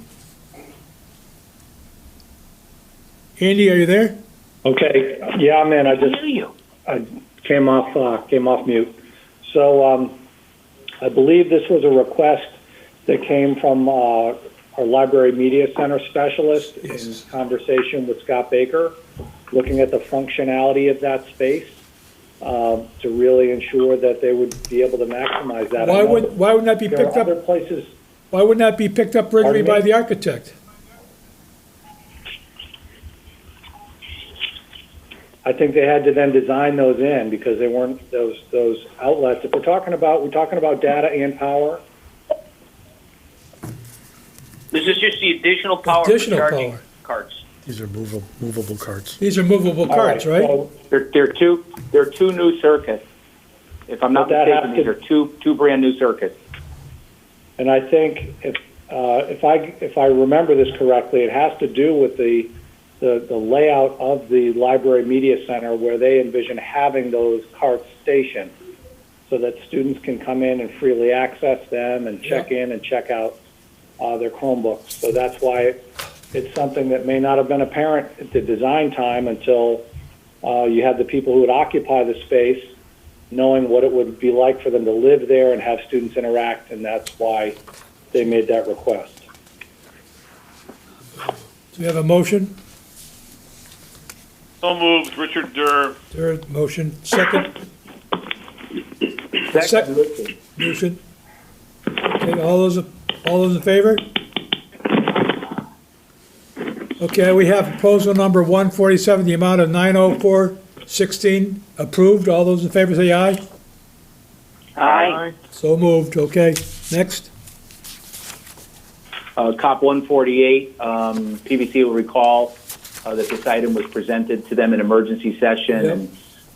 Andy, are you there? Okay, yeah, I'm in. I came off mute. So I believe this was a request that came from our library media center specialist in conversation with Scott Baker, looking at the functionality of that space to really ensure that they would be able to maximize that. Why wouldn't that be picked up? Other places. Why wouldn't that be picked up originally by the architect? I think they had to then design those in because they weren't those outlets. If we're talking about data and power. This is just the additional power Additional for charging power. carts. These are movable carts. These are movable All carts, right? So, They're two new circuits. If I'm not But that mistaken, has these to- are two brand new circuits. and I think if I remember this correctly, it has to do with the layout of the library media center where they envision having those carts stationed so that students can come in and freely access them and check in and check out their Chromebooks. So that's why it's something that may not have been apparent at the design time until you had the people who would occupy the space knowing what it would be like for them to live there and have students interact, and that's why they made that request. Do we have a motion? So moved, Richard Durr. Third motion, second? Second. Motion. Okay, all those in favor? Okay, we have proposal number 147, the amount of 90416 approved. All those in favor say aye. Aye. So moved, okay. Next. COP 148, PBC will recall that this item was presented to them in emergency session, Yep.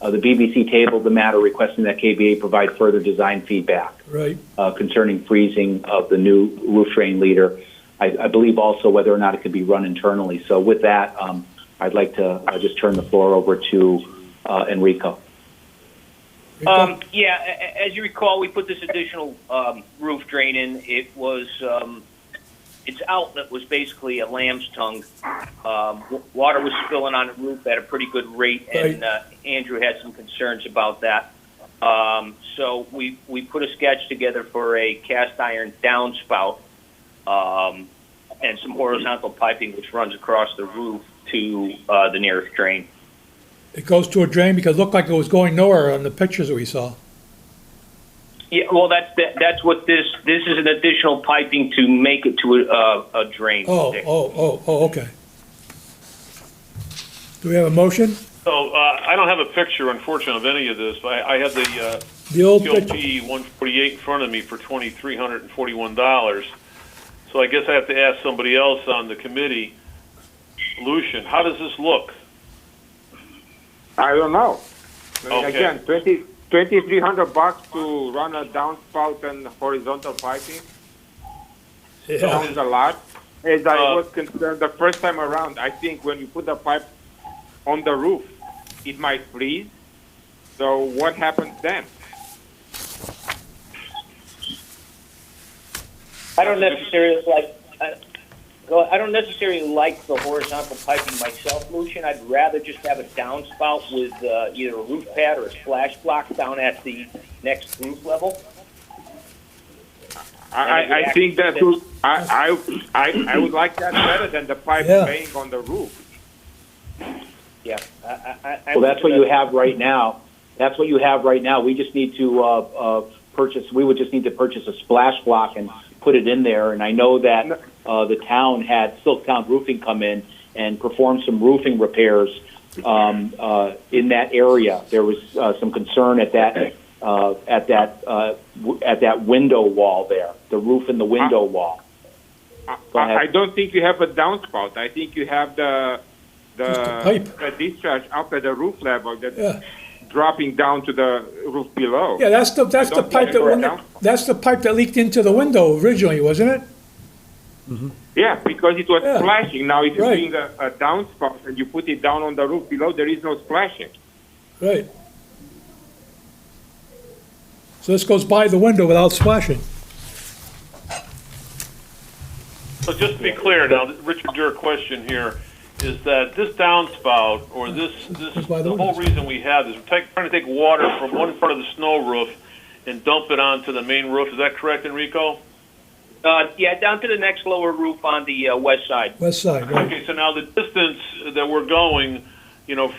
and the BBC tabled the matter requesting that KBA provide further design feedback Right. concerning freezing of the new roof drain leader. I believe also whether or not it could be run internally. So with that, I'd like to just turn the floor over to Enrico. Yeah, as you recall, we put this additional roof drain in. It was its outlet was basically a lamb's tongue. Water was spilling on the roof at a pretty good rate, and Andrew had some concerns about that. So we put a sketch together for a cast iron downspout and some horizontal piping which runs across the roof to the nearest drain. It goes to a drain because it looked like it was going nowhere on the pictures that we saw. Yeah, well, that's what this is, an additional piping to make it to a drain. Oh, okay. Do we have a motion? So I don't have a picture, unfortunately, of any of this, but I have The old CLP picture. 148 in front of me for $2,341. So I guess I have to ask somebody else on the committee, Lucian, how does this look? I don't know. Okay. Again, $2,300 to run a downspout and horizontal piping sounds a lot. As I was concerned the first time around, I think when you put the pipe on the roof, it might freeze. So what happens then? I don't necessarily like the horizontal piping myself, Lucian. I'd rather just have a downspout with either a roof pad or a splash block down at the next roof level. I think that I would like that better than the pipe laying on the roof. Yeah. Well, that's what you have right now. That's what you have right now. We just need to purchase. We would just need to purchase a splash block and put it in there. And I know that the town had Silktown Roofing come in and perform some roofing repairs in that area. There was some concern at that window wall there, the roof and the window wall. I don't think you have a downspout. I think you have the pipe. discharge up at the roof level that's dropping down to the roof below. Yeah, that's the pipe that's the pipe that leaked into the window originally, wasn't it? Mm-hmm. Yeah, because it was splashing. Now, if you're Right. doing a downspout and you put it down on the roof below, there is no splashing. Right. So this goes by the window without splashing. So just to be clear now, Richard, your question here is that this downspout, or the whole reason we have this, we're trying to take water from one part of the snow roof and dump it onto the main roof. Is that correct, Enrico? Yeah, down to the next lower roof on the west side. West side, right. Okay, so now the distance that we're going,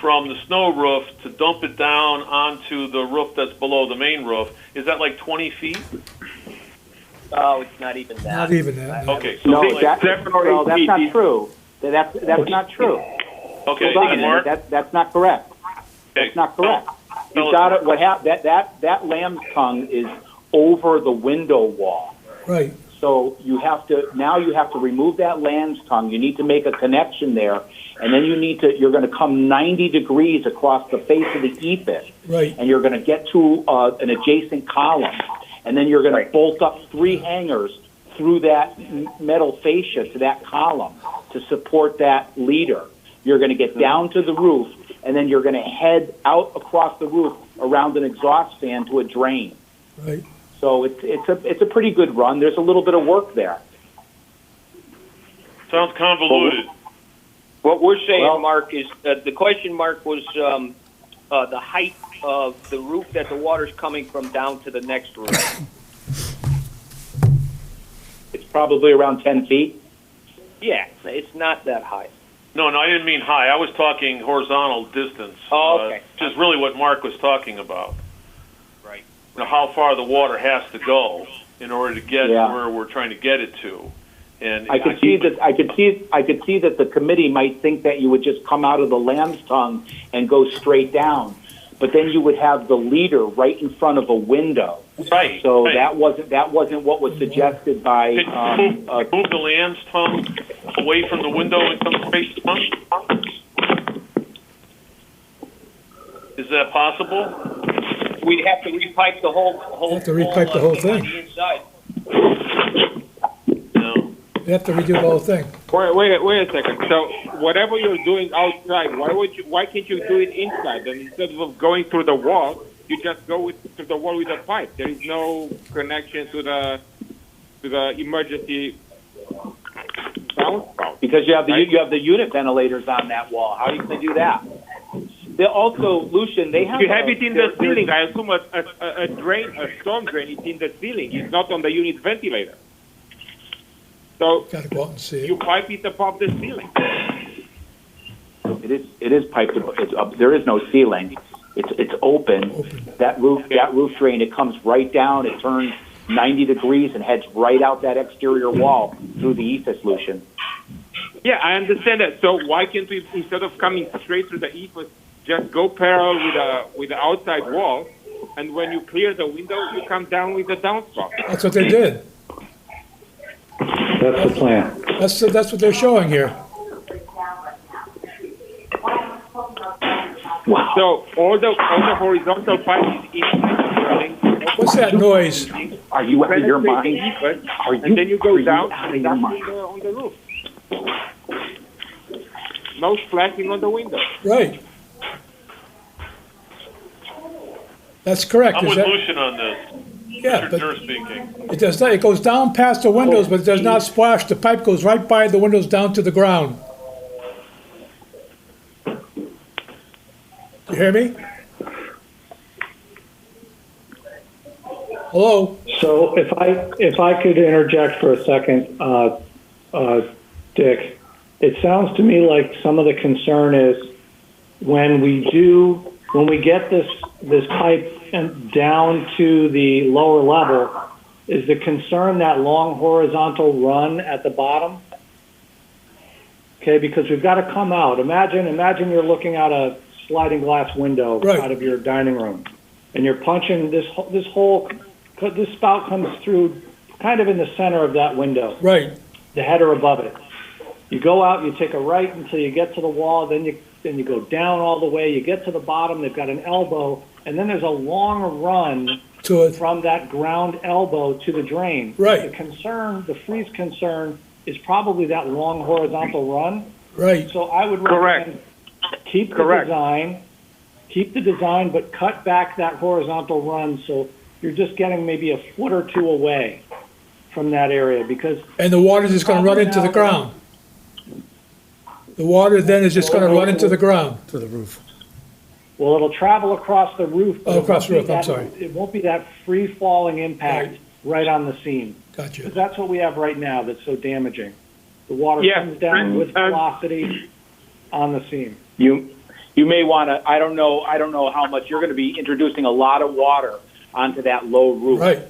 from the snow roof to dump it down onto the roof that's below the main roof, is that like 20 feet? Oh, it's not even that. Not even that. Okay. So No, like that's not true. That's not true. Okay, Hold on a Mark. minute. That's not correct. That's not correct. You got it. That lamb's tongue is over the window wall. Right, So you have to remove that lamb's tongue. You need to make a connection there, and then you're going to come 90 degrees across the face of the ephes, right, and you're going to get to an adjacent column, and then you're going to bolt up 3 hangers through that metal fascia to that column to support that leader. You're going to get down to the roof, and then you're going to head out across the roof around an exhaust fan to a drain. right. So it's a pretty good run. There's a little bit of work there. Sounds convoluted. What we're saying, Well- Mark, is the question mark was the height of the roof that the water's coming from down to the next roof. It's probably around 10 feet. Yeah, it's not that high. No, I didn't mean high. I was talking horizontal distance. Oh, okay. Which is really what Mark was talking about. Right. You know, how far the water has to go in order to get Yeah. where we're trying to get it to. And I could see that the committee might think that you would just come out of the lamb's tongue and go straight down, but then you would have the leader right in front of a window. Right. So right. that wasn't what was suggested by. Can you move the lamb's tongue away from the window and come straight to tongue? Is that possible? We'd have to repipe the whole. Have to repipe the whole thing on thing. the inside. No. You have to redo the whole thing. Wait a second. So whatever you're doing outside, why can't you do it inside? And instead of going through the wall, you just go through the wall with a pipe. There is no connection to the emergency downspout. Because you have Right. the unit ventilators on that wall. How are you going to do that? They also, Lucian, they have. You have it in the ceiling. I assume a storm drain is in the ceiling. It's not on the unit ventilator. So Got to go out and see you it. pipe it above the ceiling. It is piped. It's up. There is no ceiling. It's open. That roof drain. It comes right down. It turns 90 degrees and heads right out that exterior wall through the ephes solution. Yeah, I understand that. So why can't we, instead of coming straight through the ephes, just go parallel with the outside wall, and when you clear the window, you come down with the downspout. That's what they did. That's the plan. That's what they're showing here. Wow. So all the horizontal pipe is inside the building. What's that noise? Are you out of your Penetrate the mind? ephes, Are you? and then you are go you down out of and your that's mind? on the roof. No splashing on the window. Right. That's correct. I'm Is with that, Lucian on this. yeah, Richard but Durr speaking. it does not, it goes down past the windows, but it does not splash. The pipe goes right by the windows down to the ground. You hear me? Hello? So if I could interject for a second, Dick, it sounds to me like some of the concern is when we get this pipe down to the lower level, is the concern that long horizontal run at the bottom? Okay, because we've got to come out. Imagine you're looking out a sliding glass window Right. out of your dining room, and you're punching this spout comes through kind of in the center of that window, Right, the header above it. You go out, you take a right until you get to the wall, then you go down all the way, you get to the bottom, they've got an elbow, and then there's a long run to it. from that ground elbow to the drain. Right. The freeze concern is probably that long horizontal run. Right, So I would recommend keep the design, but cut back that horizontal run so you're just getting maybe a foot or two away from that area, because and the water's just gonna run into the ground. The water then is just gonna run into the ground. To the roof. well, it'll travel across the roof. but Oh, it across won't the be roof, I'm that- sorry. It won't be that free-falling impact right on the seam. Gotcha. Because that's what we have right now that's so damaging. The water Yeah, comes down with velocity on the seam. You may want to. I don't know how much you're going to be introducing a lot of water onto that low roof. Right,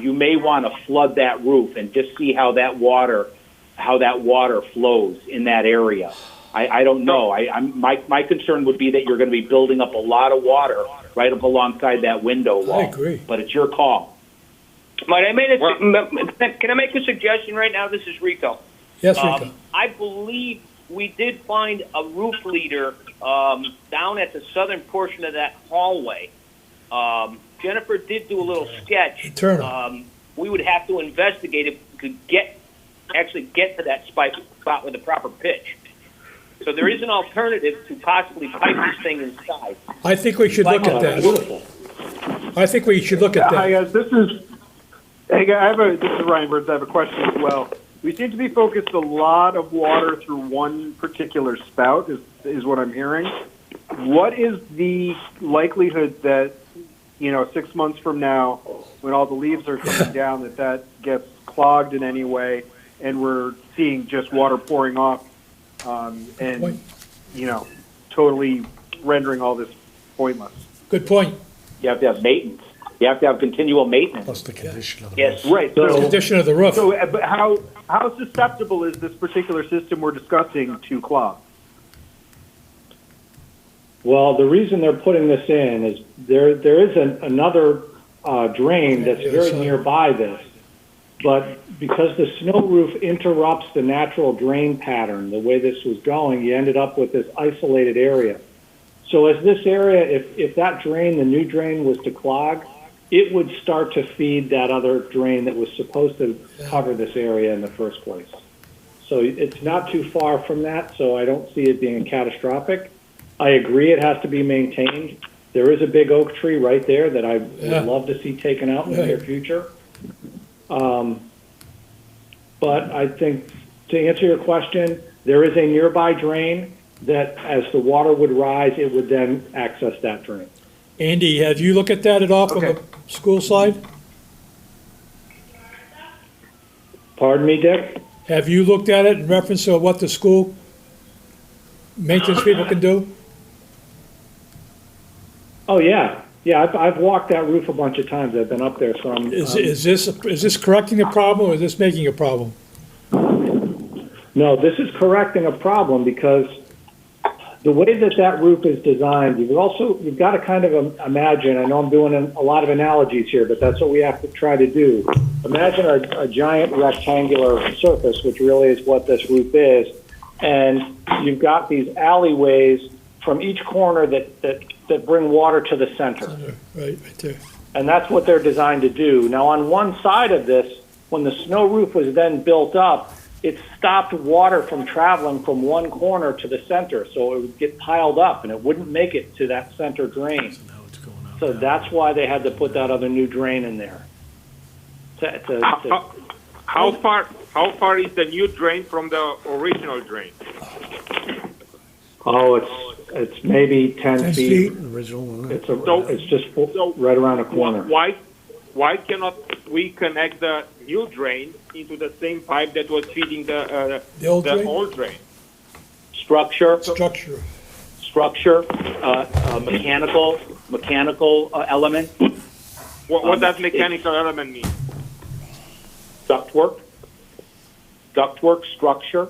You may want to flood that roof and just see how that water flows in that area. I don't know. My concern would be that you're going to be building up a lot of water right up alongside that window wall. I agree. But it's your call. Can I make a suggestion right now? This is Rico. Yes, Rico. I believe we did find a roof leader down at the southern portion of that hallway. Jennifer did do a little sketch. Internal. We would have to investigate if we could actually get to that spot with the proper pitch. So there is an alternative to possibly pipe this thing inside. I think we should look at that. I think we should look at Hi, that. guys. This is Ryan Burns. I have a question as well. We seem to be focused a lot of water through one particular spout, is what I'm hearing. What is the likelihood that, 6 months from now, when all the leaves are coming down, that gets clogged in any way, and we're seeing just water pouring off, and totally rendering all this pointless? Good point. You have to have maintenance. You have to have continual maintenance. Plus the condition of the Yes. Right. The condition of the roof. So, but how susceptible is this particular system we're discussing to clog? Well, the reason they're putting this in is there is another drain that's very nearby this, but because the snow roof interrupts the natural drain pattern, the way this was going, you ended up with this isolated area. So as this area, if that drain, the new drain, was to clog, it would start to feed that other drain that was supposed to cover this area in the first place. So it's not too far from that, so I don't see it being catastrophic. I agree it has to be maintained. There is a big oak tree right there that I would love to see taken out in the near future. But I think, to answer your question, there is a nearby drain that as the water would rise, it would then access that drain. Andy, have you looked at that at all from the school side? Pardon me, Dick? Have you looked at it in reference to what the school maintenance people can do? Oh, yeah. Yeah, I've walked that roof a bunch of times. I've been up there, so I'm... Is this correcting a problem, or is this making a problem? No, this is correcting a problem because the way that roof is designed, you've got to kind of imagine, I know I'm doing a lot of analogies here, but that's what we have to try to do. Imagine a giant rectangular surface, which really is what this roof is, and you've got these alleyways from each corner that bring water to the center. Right there. And that's what they're designed to do. Now, on one side of this, when the snow roof was then built up, it stopped water from traveling from one corner to the center, so it would get piled up, and it wouldn't make it to that center drain. So that's why they had to put that other new drain in there. How far is the new drain from the original drain? Oh, it's maybe 10 feet. original one. It's just right around the corner. Why cannot we connect the new drain into the same pipe that was feeding the old drain? Structure, mechanical element. What does mechanical element mean? Ductwork, structure.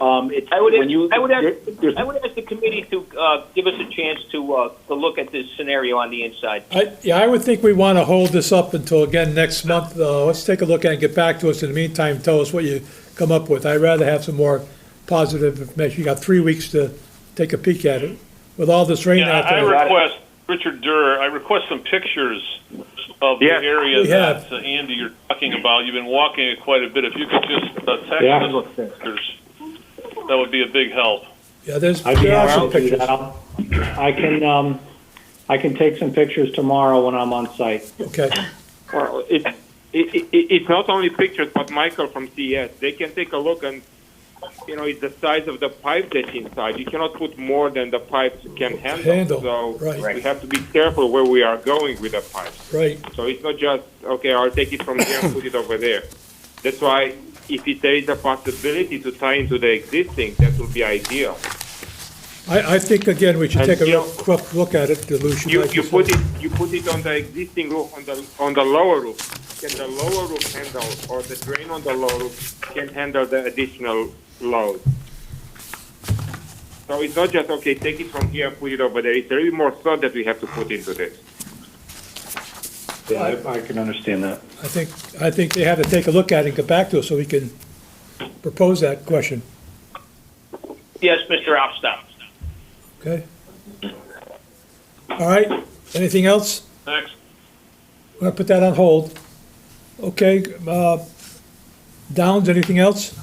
I would ask the committee to give us a chance to look at this scenario on the inside. I would think we want to hold this up until, again, next month. Let's take a look at it and get back to us. In the meantime, tell us what you come up with. I'd rather have some more positive information. You got 3 weeks to take a peek at it. With all this rain out there. I request, Richard Durr, some pictures of the area that, Andy, you're talking about. You've been walking it quite a bit. If you could just text us pictures, that would be a big help. Yeah, there are some pictures. I can take some pictures tomorrow when I'm on site. Okay. Well, it's not only pictures, but Michael from CS. They can take a look and, it's the size of the pipe that's inside. You cannot put more than the pipes can handle. So we have to be careful where we are going with the pipes. Right. So it's not just, okay, I'll take it from here and put it over there. That's why if there is a possibility to tie into the existing, that would be ideal. I think, again, we should take a real quick look at it, Lucian. You put it on the existing roof, on the lower roof. Can the lower roof handle, or the drain on the lower roof can handle the additional load? So it's not just, okay, take it from here, put it over there. It's a little more thought that we have to put into this. Yeah, I can understand that. I think they have to take a look at it and get back to us so we can propose that question, Yes, Mr. Alstott. okay? All right, anything else? Next. I'm gonna put that on hold. Okay, Downs, anything else?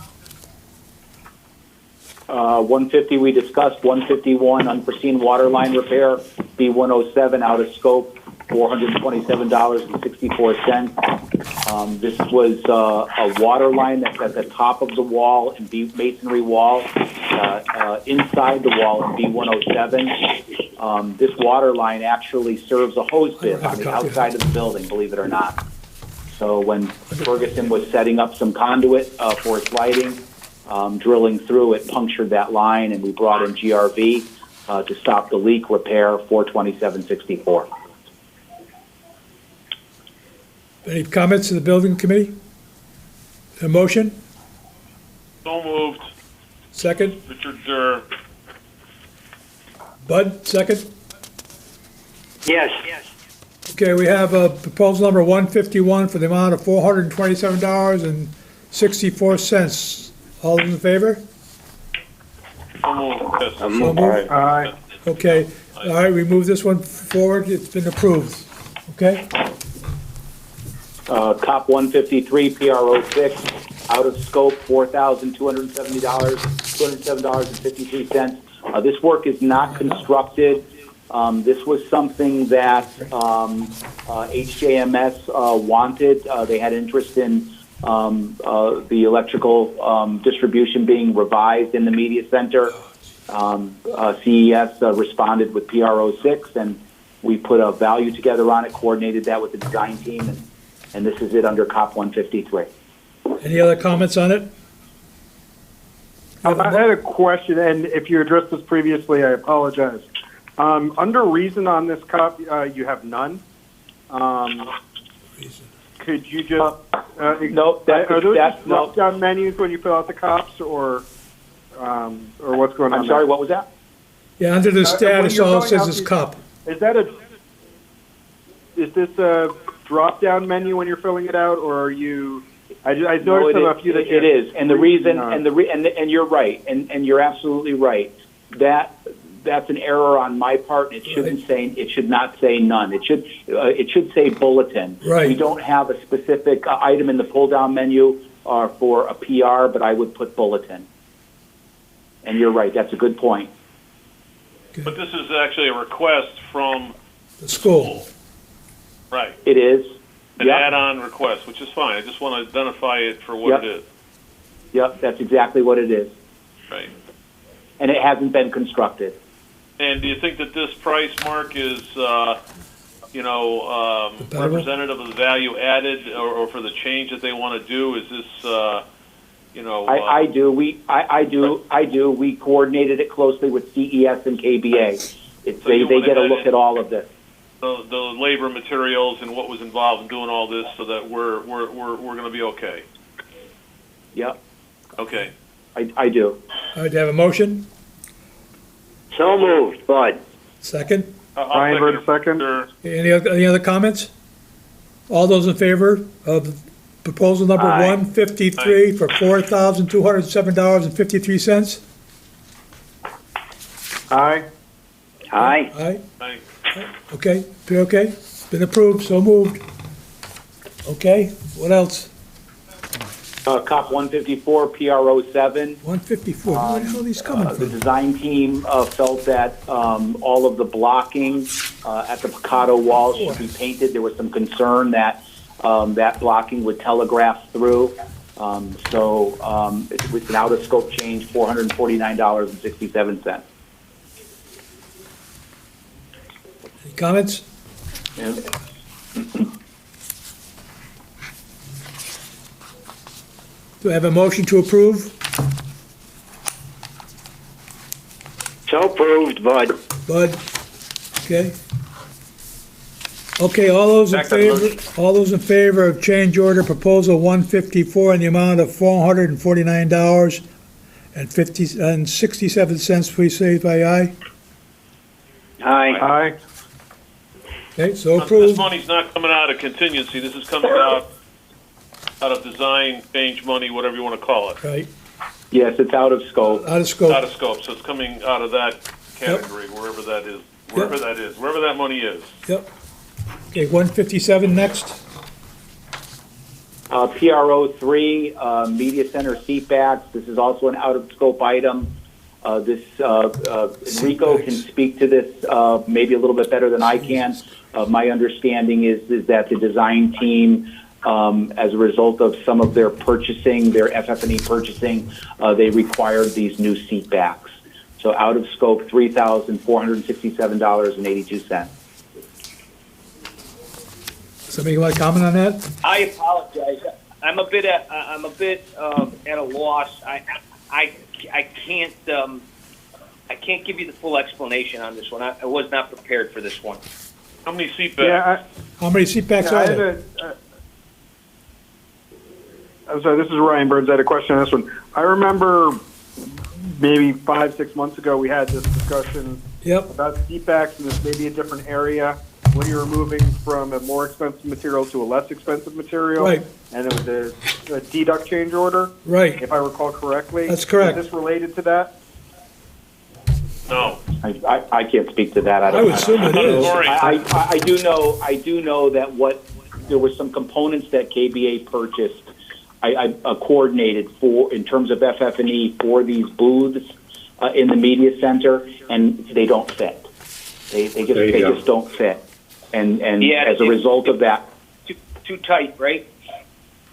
150 we discussed, 151 unforeseen water line repair, B107 out of scope, $427.64. This was a water line that's at the top of the wall and masonry wall, inside the wall in B107. This water line actually serves a hose bib on the outside of the building, believe it or not. So when Ferguson was setting up some conduit for its lighting, drilling through, it punctured that line, and we brought in GRV to stop the leak, repair, $427.64. Any comments to the building committee? A motion? So moved. Second? Richard Durr. Bud, second? Yes. Okay, we have proposal number 151 for the amount of $427.64. All those in favor? So moved. Yes. So moved. Aye. Okay, all right, we move this one forward, it's been approved, okay? Cop 153, PRO 6, out of scope, $207.53. This work is not constructed. This was something that HJMS wanted. They had interest in the electrical distribution being revised in the media center. CES responded with PRO 6, and we put a value together on it, coordinated that with the design team, and this is it under Cop 153. Any other comments on it? I had a question, and if you addressed this previously, I apologize. Under reason on this cop, you have none. Could you just No, are those that's just drop-down menus when you fill out the cops, or what's going on? I'm sorry, there? what was that? Yeah, under the when status, you're all it filling says out is these- cup. Is this a drop-down menu when you're filling it out, or are you? I No, noticed a few that it is, and the reason, and you're right, and you're absolutely right. That's an error on my part. It should not say none. It should say bulletin. Right. We don't have a specific item in the pull-down menu for a PR, but I would put bulletin. And you're right. That's a good point. But this is actually a request from The school. Right. It is. An Yep. add-on request, which is fine. I just want to identify it for what it is. Yep, that's exactly what it is. Right. And it hasn't been constructed. And do you think that this price, Mark, is, Compatible? representative of the value added, or for the change that they want to do? Is this, I do. We coordinated it closely with CES and KBA. They get a look at all of this. the labor materials and what was involved in doing all this, so that we're going to be okay? Yep, Okay. I do. All right, do you have a motion? So moved, Bud. Second? Brian Bird, second. Sure. Any other comments? All those in favor of proposal number Aye. 153 for $4,207.53? Aye. Aye. Aye, Thanks. okay, okay, been approved, so moved. Okay, what else? Cop 154, PRO 7. 154, where the hell are these coming The from? design team felt that all of the blocking at the Picado walls should be painted. There was some concern that that blocking would telegraph through. So it was an out-of-scope change, $449.67. Any comments? Do I have a motion to approve? So approved, Bud. Bud? Okay. Okay, all those in favor of change order proposal 154 in the amount of $449 and 67 cents, please say by aye. Aye. Aye. Okay, so This approved. money's not coming out of contingency, this is coming out of design, change money, whatever you want to call it. Right, Yes, it's out of scope. out of Out scope. of scope, so it's coming out of that category, wherever that is, wherever that money is. Yep. Okay, 157 next. PRO 3, Media Center seatbacks. This is also an out-of-scope item. Enrico can speak to this maybe a little bit better than I can. My understanding is that the design team, as a result of some of their purchasing, their FF&E purchasing, they required these new seatbacks. So out of scope, $3,467.82. Somebody want to comment on that? I apologize. I'm a bit at a loss. I can't give you the full explanation on this one. I was not prepared for this one. How many seat Yeah, backs? How many seatbacks I are had there? I'm sorry, this is Ryan Burns. I had a question on this one. I remember maybe 5-6 months ago we had this discussion Yep, about seatbacks, and this may be a different area when you're moving from a more expensive material to a less expensive material. Right. And it was a deduct change order, right. if I recall correctly. That's correct. Is this related to that? No. I can't speak to that. I would assume it is. Sorry. I do know that there were some components that KBA purchased. I coordinated for in terms of FF&E for these booths in the media center, and they don't fit. They just don't fit. And Yeah, as a result of that, Too tight, right?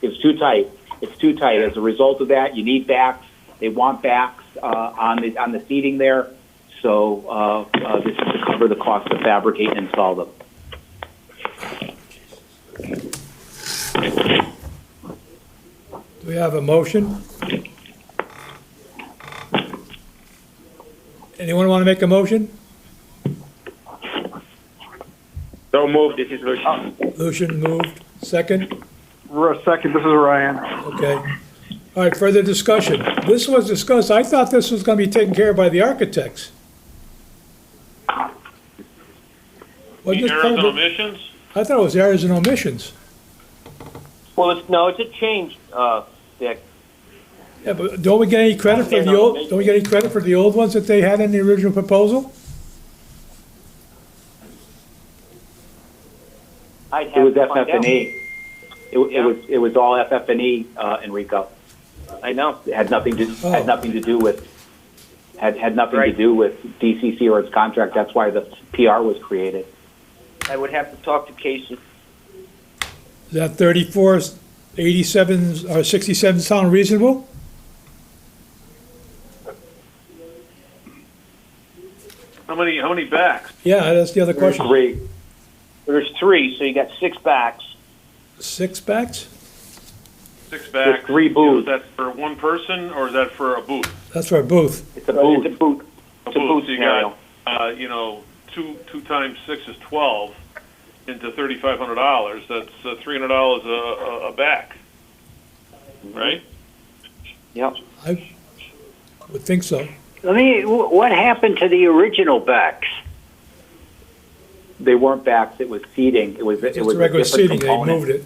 it's too tight. It's too tight. As a result of that, you need backs. They want backs on the seating there. So this is to cover the cost to fabricate and install them. Do we have a motion? Anyone want to make a motion? So moved. This is Lucian. Lucian moved. Second? Second, this is Ryan. Okay. All right, further discussion. This was discussed, I thought this was going to be taken care of by the architects. Wasn't this part Errors of and it? omissions? I thought it was errors and omissions. Well, it's a change, Dick. Yeah, but don't we get any credit for the old, don't we get any credit for the old ones that they had in the original proposal? I'd It have was to find out. FF&E. It was all FF&E, Enrico. I know. It had nothing to do with Right. DCC or its contract. That's why the PR was created. I would have to talk to Casey. Is that 34, 87, or 67 sound reasonable? How many backs? Yeah, that's the other question. Great. There's 3, so you got 6 backs. 6 backs? 6 backs. 3 booths. Is that for one person or is that for a booth? That's for a booth. It's a booth. It's a boot. It's a boot So you scenario. got, 2 times 6 is 12 into $3,500. That's $300 a back, right? Yep. I would think so. What happened to the original backs? They weren't backs. It was seating. It was It's a regular different seating, they component. moved it.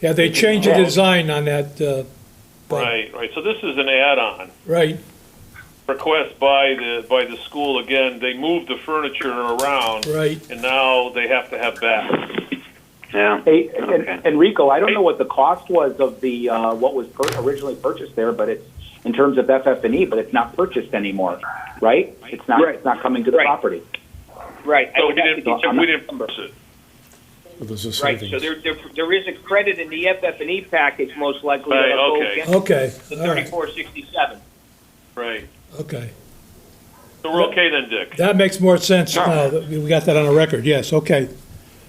Yeah, they changed the design on that, Right. So this is an add-on right, request by the school. Again, they moved the furniture around, right. and now they have to have backs. Yeah. Hey, Enrico, I don't know what the cost was of the what was originally purchased there, but it's in terms of FF&E, but it's not purchased anymore, right? It's not. Right. It's not coming to the Right. property. Right. I So would have to get we didn't purchase it. There's a Right. savings. So there is a credit in the FF&E package, most likely. Right, that'll go okay. against Okay, The all right, 3467. Right. okay. So we're okay then, Dick. That makes more sense now, that we got that on a record, yes, okay.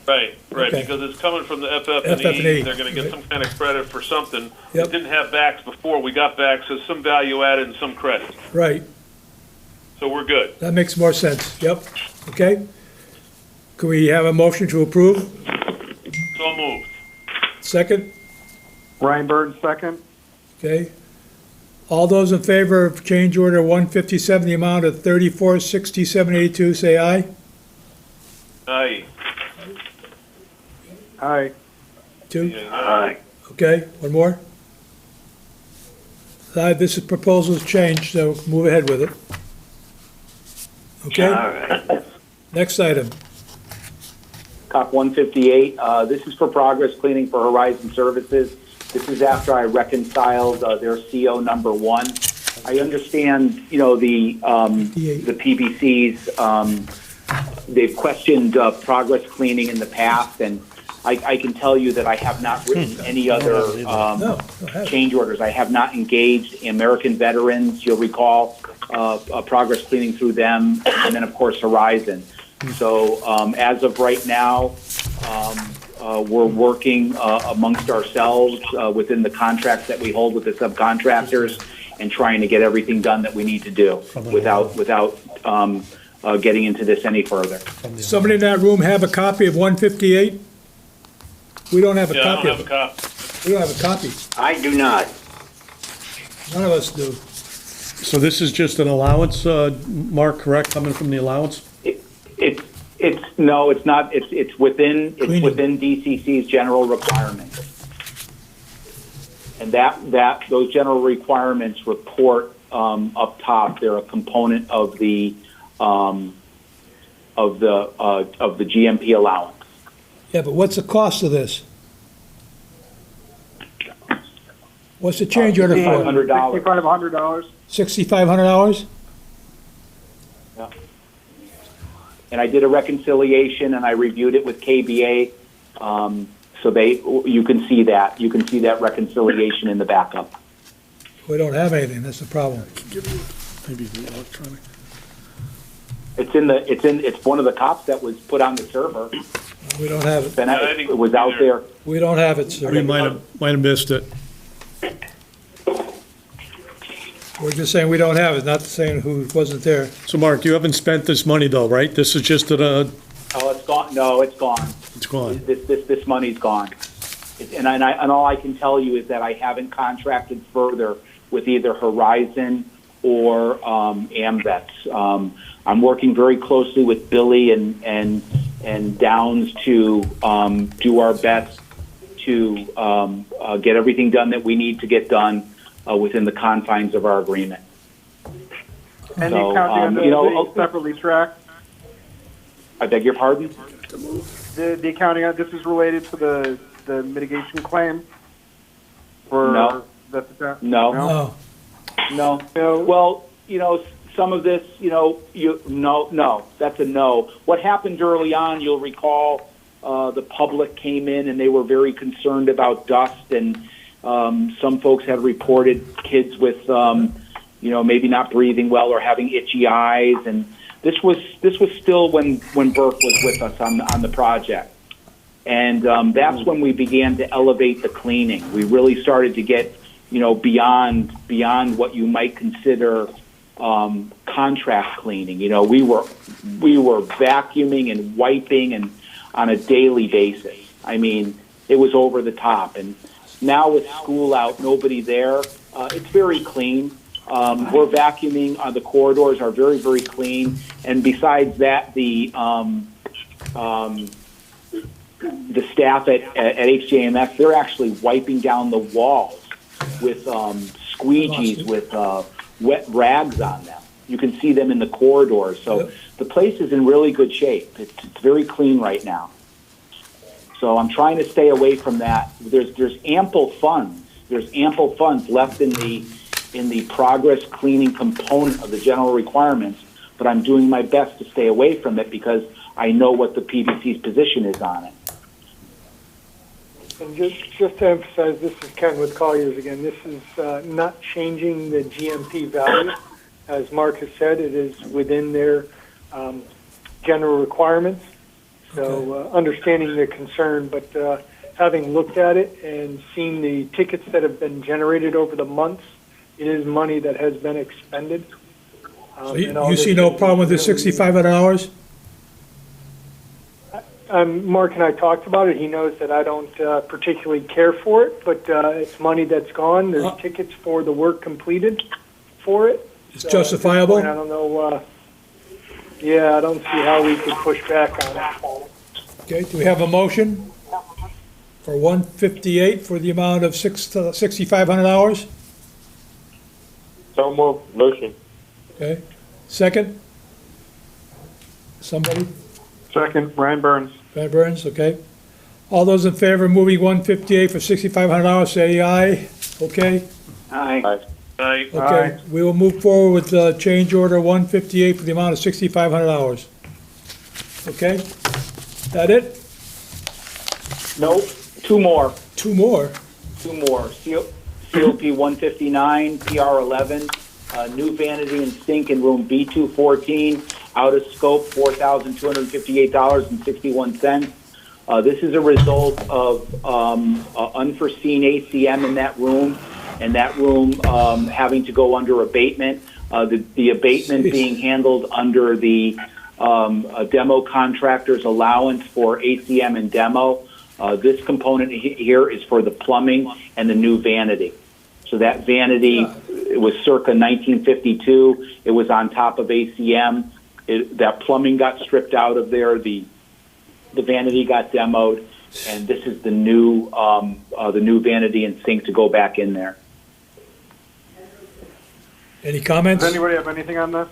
Right. Okay. Because it's coming from the FF&E. FF&E, They're going to get right. some kind of credit for something. Yep. It didn't have backs before. We got backs, so some value added and some credit. Right, So we're good. that makes more sense, yep, okay. Can we have a motion to approve? So moved. Second, Ryan Burns, second. okay. All those in favor of change order 157, the amount of 346782, say aye. Aye. Aye. Two? Aye. Okay, one more? Aye, this is proposal's changed, so move ahead with it. All Okay, right. next item. COP 158, this is for progress cleaning for Horizon Services. This is after I reconciled their CO number 1. I understand, the PBCs, they've questioned progress cleaning in the past, and I can tell you that I have not written any other change orders. I have not engaged American veterans, you'll recall, progress cleaning through them, and then, of course, Horizon. So as of right now, we're working amongst ourselves within the contracts that we hold with the subcontractors and trying to get everything done that we need to do without getting into this any further. Somebody in that room have a copy of 158? We don't have a Yeah, I copy don't of have a it. cop. We don't have a copy. I do not. None of us do. So this is just an allowance, Mark, correct, coming from the allowance? No, it's not. It's within Cleaning. DCC's general requirements, and those general requirements report up top. They're a component of the GMP allowance. Yeah, but what's the cost of this? What's the change order for? $500. $6,500. $6,500? And I did a reconciliation, and I reviewed it with KBA, so you can see that. You can see that reconciliation in the backup. We don't have anything, that's the problem. Maybe the electronic. It's one of the cops that was put on the server. We don't have it. It was out there. We don't have it, sir. We might have missed it. We're just saying we don't have it, not saying who wasn't there. So Mark, you haven't spent this money though, right? This is just Oh, it's gone. No, it's gone. it's gone. This money's gone. And all I can tell you is that I haven't contracted further with either Horizon or AMVETS. I'm working very closely with Billy and Downs to do our best to get everything done that we need to get done within the confines of our agreement. And So, the accounting on the separately tracked. I beg your pardon? The accounting on this is related to the mitigation claim. For No. No. No. Well, some of this, no, that's a no. What happened early on, you'll recall, the public came in and they were very concerned about dust, and some folks had reported kids with, maybe not breathing well or having itchy eyes, and this was still when Burke was with us on the project, and that's when we began to elevate the cleaning. We really started to get beyond what you might consider contract cleaning. We were vacuuming and wiping and on a daily basis. I mean, it was over the top. And now with school out, nobody there, it's very clean. We're vacuuming. The corridors are very, very clean. And besides that, the staff at HJMS, they're actually wiping down the walls with squeegees with wet rags on them. You can see them in the corridors. So the place is in really good shape. It's very clean right now. So I'm trying to stay away from that. There's ample funds. There's ample funds left in the progress cleaning component of the general requirements, but I'm doing my best to stay away from it because I know what the PBC's position is on it. And just to emphasize, this is Ken with Colliers again. This is not changing the GMP value. As Mark has said, it is within their general requirements. So understanding the concern, but having looked at it and seen the tickets that have been generated over the months, it is money that has been expended. So you see no problem with the $6,500? Mark and I talked about it. He knows that I don't particularly care for it, but it's money that's gone. There's tickets for the work completed for it. It's So at this justifiable? point, I don't know. Yeah, I don't see how we could push back on it. Okay, do we have a motion for 158 for the amount of $6,500? So move. Motion. Okay, second? Somebody? Second, Ryan Burns. Brad Burns, okay. All those in favor of moving 158 for $6,500, say aye. Okay? Aye. I, Okay, we will move forward with change order 158 for the amount of $6,500. Okay? That it? Nope, two more. Two more? COP 159, PR 11, new vanity and sink in room B214, out of scope, $4,258.61. This is a result of unforeseen ACM in that room, and that room having to go under abatement. The abatement being handled under the demo contractor's allowance for ACM and demo. This component here is for the plumbing and the new vanity. So that vanity, it was circa 1952. It was on top of ACM. That plumbing got stripped out of there. The vanity got demoed, and this is the new vanity and sink to go back in there. Any comments? Does anybody have anything on this?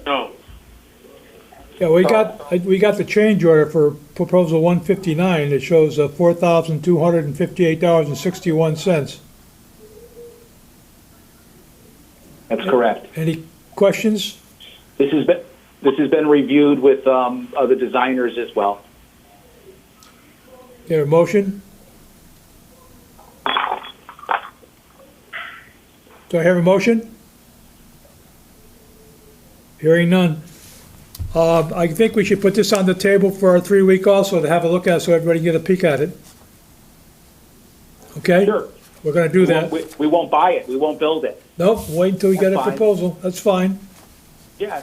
no. Yeah, we got the change order for proposal 159. It shows $4,258.61. That's correct. Any questions? This has been reviewed with other designers as well. There a motion? Do I have a motion? Hearing none. I think we should put this on the table for our 3-week also to have a look at it so everybody can get a peek at it. Okay? Sure. We're gonna do that. We won't buy it. We won't build it. Nope, wait until we get a That's fine. proposal. That's fine. Yeah.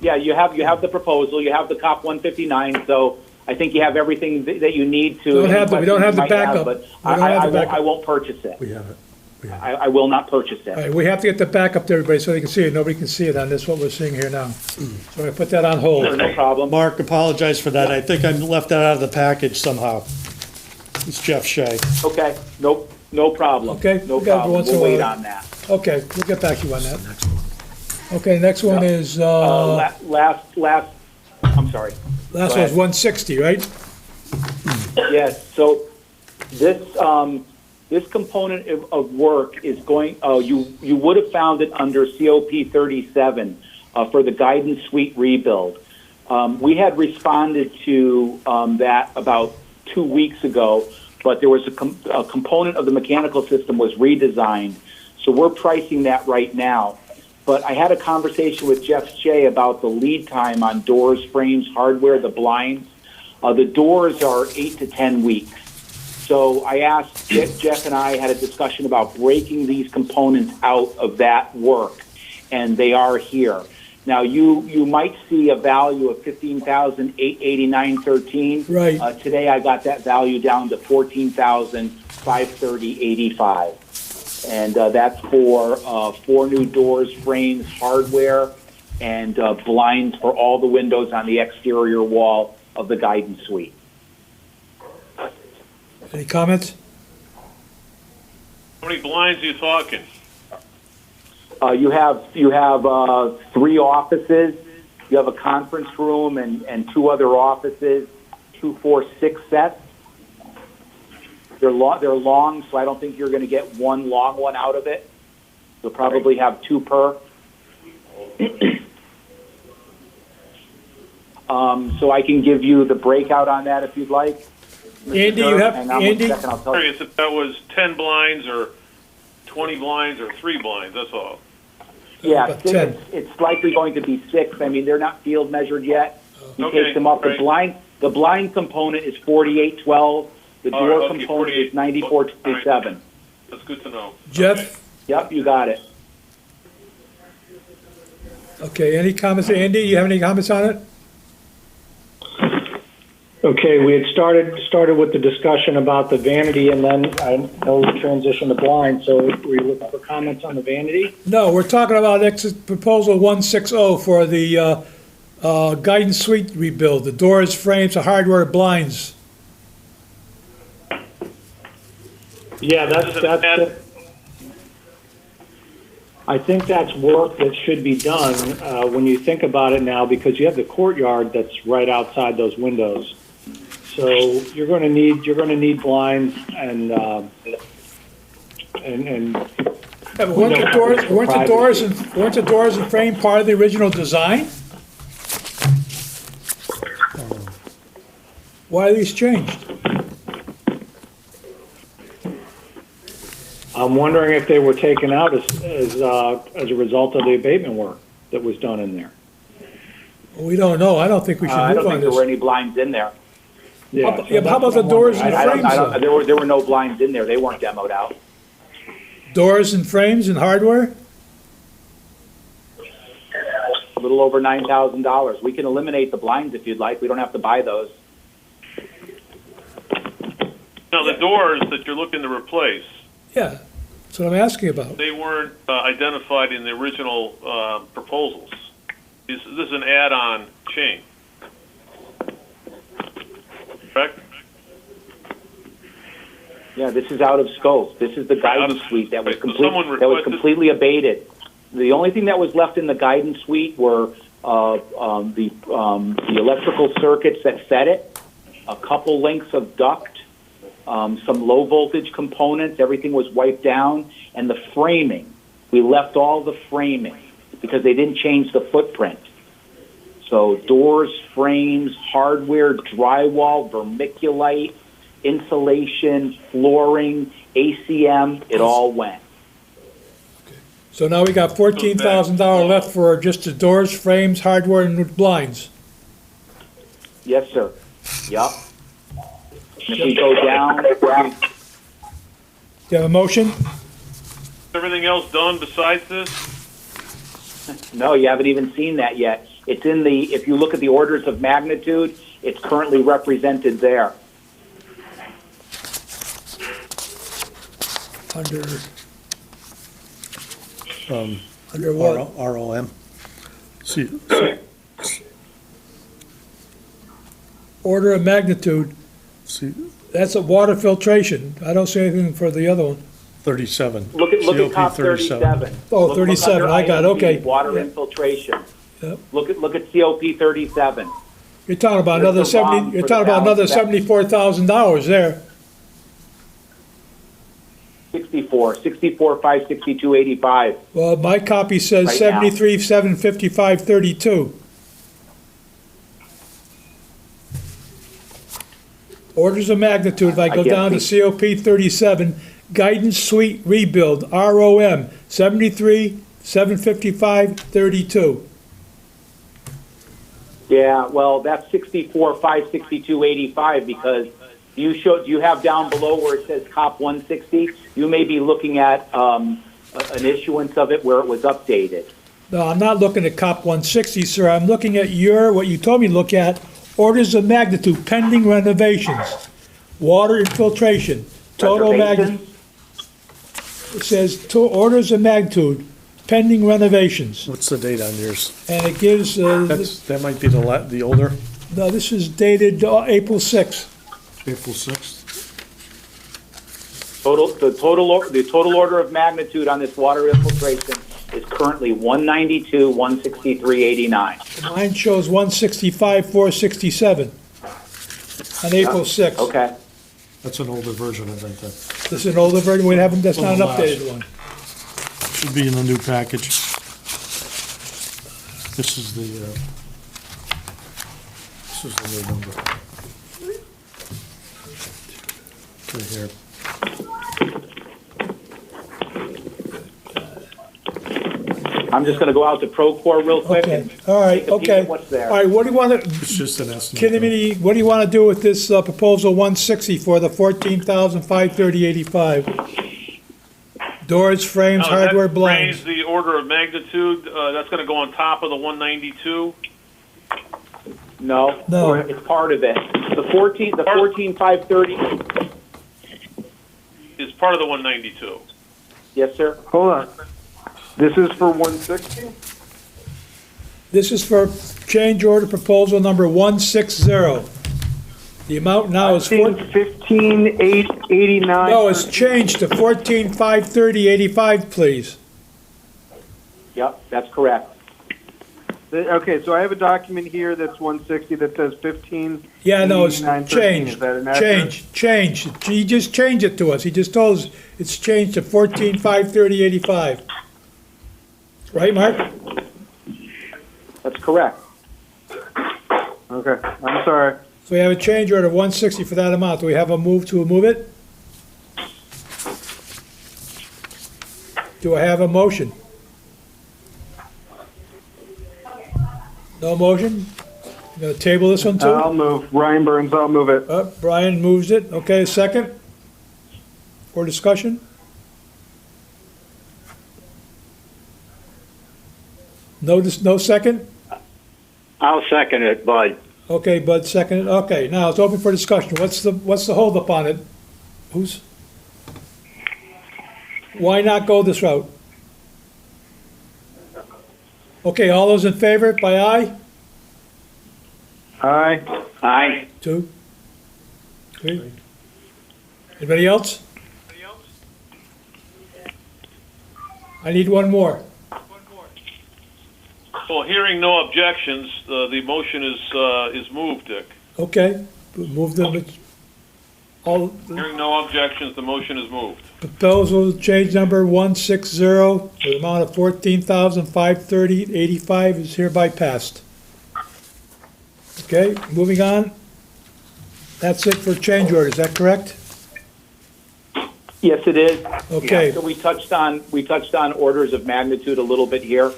Yeah, you have the proposal, you have the COP 159, so I think you have everything that you need to. We don't have the backup. But We don't have the backup. I won't purchase it. We have it. I will not purchase All it. right, we have to get the backup to everybody so they can see it. Nobody can see it on this, what we're seeing here now. So I put that on hold. No problem. Mark, apologize for that. I think I left that out of the package somehow. It's Jeff Shea. Okay, no problem. Okay, No we got it problem. once in a We'll wait while. on that. Okay, we'll get back to you on that. Okay, next one is, Last, I'm sorry. last go one's ahead. 160, right? Yes, so this component of work is going, you would have found it under COP 37 for the guidance suite rebuild. We had responded to that about 2 weeks ago, but there was a component of the mechanical system was redesigned. So we're pricing that right now. But I had a conversation with Jeff Shea about the lead time on doors, frames, hardware, the blinds. The doors are 8 to 10 weeks. So I asked, Jeff and I had a discussion about breaking these components out of that work, and they are here. Now, you might see a value of $15,889.13. Right. Today, I got that value down to $14,530.85. And that's for 4 new doors, frames, hardware, and blinds for all the windows on the exterior wall of the guidance suite. Any comments? How many blinds are you talking? You have 3 offices. You have a conference room and 2 other offices. 2, 4, 6 sets. They're long, so I don't think you're going to get one long one out of it. You'll probably have 2 per. So I can give you the breakout on that if you'd like. Andy, you have, Hang on Andy? 1 second, I'll tell you. Curious if that was 10 blinds or 20 blinds or 3 blinds, that's all. Yeah, About 10. it's likely going to be 6. I mean, they're not field measured yet. He Okay, takes them up. great. The blind component is 4812. The All right, door okay, component 48. is 9427. That's good to know. Jeff? Yep, you got it. Okay, any comments? Andy, you have any comments on it? Okay, we had started with the discussion about the vanity, and then I know we transitioned to blind, so were you looking for comments on the vanity? No, we're talking about proposal 160 for the guidance suite rebuild, the doors, frames, the hardware, blinds. Yeah, that's I think that's work that should be done when you think about it now, because you have the courtyard that's right outside those windows. So you're going to need blinds and Yeah, but weren't the doors and frame part of the original design? Why are these changed? I'm wondering if they were taken out as a result of the abatement work that was done in there. We don't know. I don't think we should I move don't on think there this. were any blinds in there. Yeah, but how about the doors and frames? There were no blinds in there. They weren't demoed out. Doors and frames and hardware? A little over $9,000. We can eliminate the blinds if you'd like. We don't have to buy those. Now, the doors that you're looking to replace, Yeah, that's what I'm asking about. they weren't identified in the original proposals. This is an add-on chain. Correct? Yeah, this is out of scope. This is the guidance suite that was Right, so someone completely abated. The only thing that was left in the guidance suite were the electrical circuits that fed it, a couple lengths of duct, some low voltage components. Everything was wiped down, and the framing. We left all the framing because they didn't change the footprint. So doors, frames, hardware, drywall, vermiculite, insulation, flooring, ACM, it all went. So now we got $14,000 left for just the doors, frames, hardware, and blinds. Yes, sir. Yup. And if we go down, Do you have a motion? Everything else done besides this? no, you haven't even seen that yet. It's in the, if you look at the orders of magnitude, it's currently represented there. Under Um, what? ROM. See, Order of magnitude, see, that's a water filtration. I don't see anything for the other one. 37. Look at COP top 37. Oh, Look 37, under I got it, item B, okay. Water Yeah. infiltration. Yep. Look at COP 37. You're talking about There's another the ROM you're for talking the about another balance. $74,000 there. 64, 562.85. Well, my copy says Right now. 7575532. Orders of magnitude, if I go guess down to we- COP 37, guidance suite rebuild, ROM, 7575532. Yeah, well, that's 64, 562.85 because you have down below where it says COP 160, you may be looking at an issuance of it where it was updated. No, I'm not looking at COP 160, sir. I'm looking at what you told me to look at, orders of magnitude, pending renovations, water infiltration, total magnitude. Reservations? It says orders of magnitude, pending renovations. what's the date on yours? And it gives, That might be the older, no, this is dated April 6th. April 6th. The total order of magnitude on this water infiltration is currently 192, 163.89. Mine shows 165,467 on April 6th. Okay. That's an older version, I think, that This is an older version, that's not an Little less. updated one. should be in the new package. This is the new number. Right here. I'm just going to go out to Procore real quick. Okay, and all right, take a peek okay. at what's there. All right, what do you want to, It's just an estimate. Kinney, what do you want to do with this proposal 160 for the 14,530.85? Doors, frames, Now, hardware, that blinds. raised the order of magnitude, that's gonna go on top of the 192. No, No. it's part of it. The 14,530. Is part of the 192. Yes, sir. Hold on. This is for 160? This is for change order proposal number 160. The amount now is 15,889. no, it's changed to 14,530.85, please. Yep, that's correct. Okay, so I have a document here that's 160 that says 15. Yeah, no, it's 89.13. Is changed, that inaccurate? changed. He just changed it to us. He just told us it's changed to 14,530.85. Right, Mark? That's correct. Okay, I'm sorry. So we have a change order of 160 for that amount. Do we have a move to move it? Do I have a motion? No motion? You gonna table this one too? I'll move. Ryan Burns, I'll move it. Brian moves it. Okay, second? For discussion? No second? I'll second it, Bud. Okay, Bud seconded. Okay, now it's open for discussion. What's the holdup on it? Why not go this route? Okay, all those in favor, by aye? Aye. Aye. 2, 3. Anybody else? I need one more. Well, hearing no objections, the motion is moved, Dick. Okay, move them. All, Hearing no objections, the motion is moved. proposal change number 160, the amount of 14,530.85 is hereby passed. Okay, moving on. That's it for change order, is that correct? Yes, it is. Okay. Yeah, so we touched on orders of magnitude a little bit here.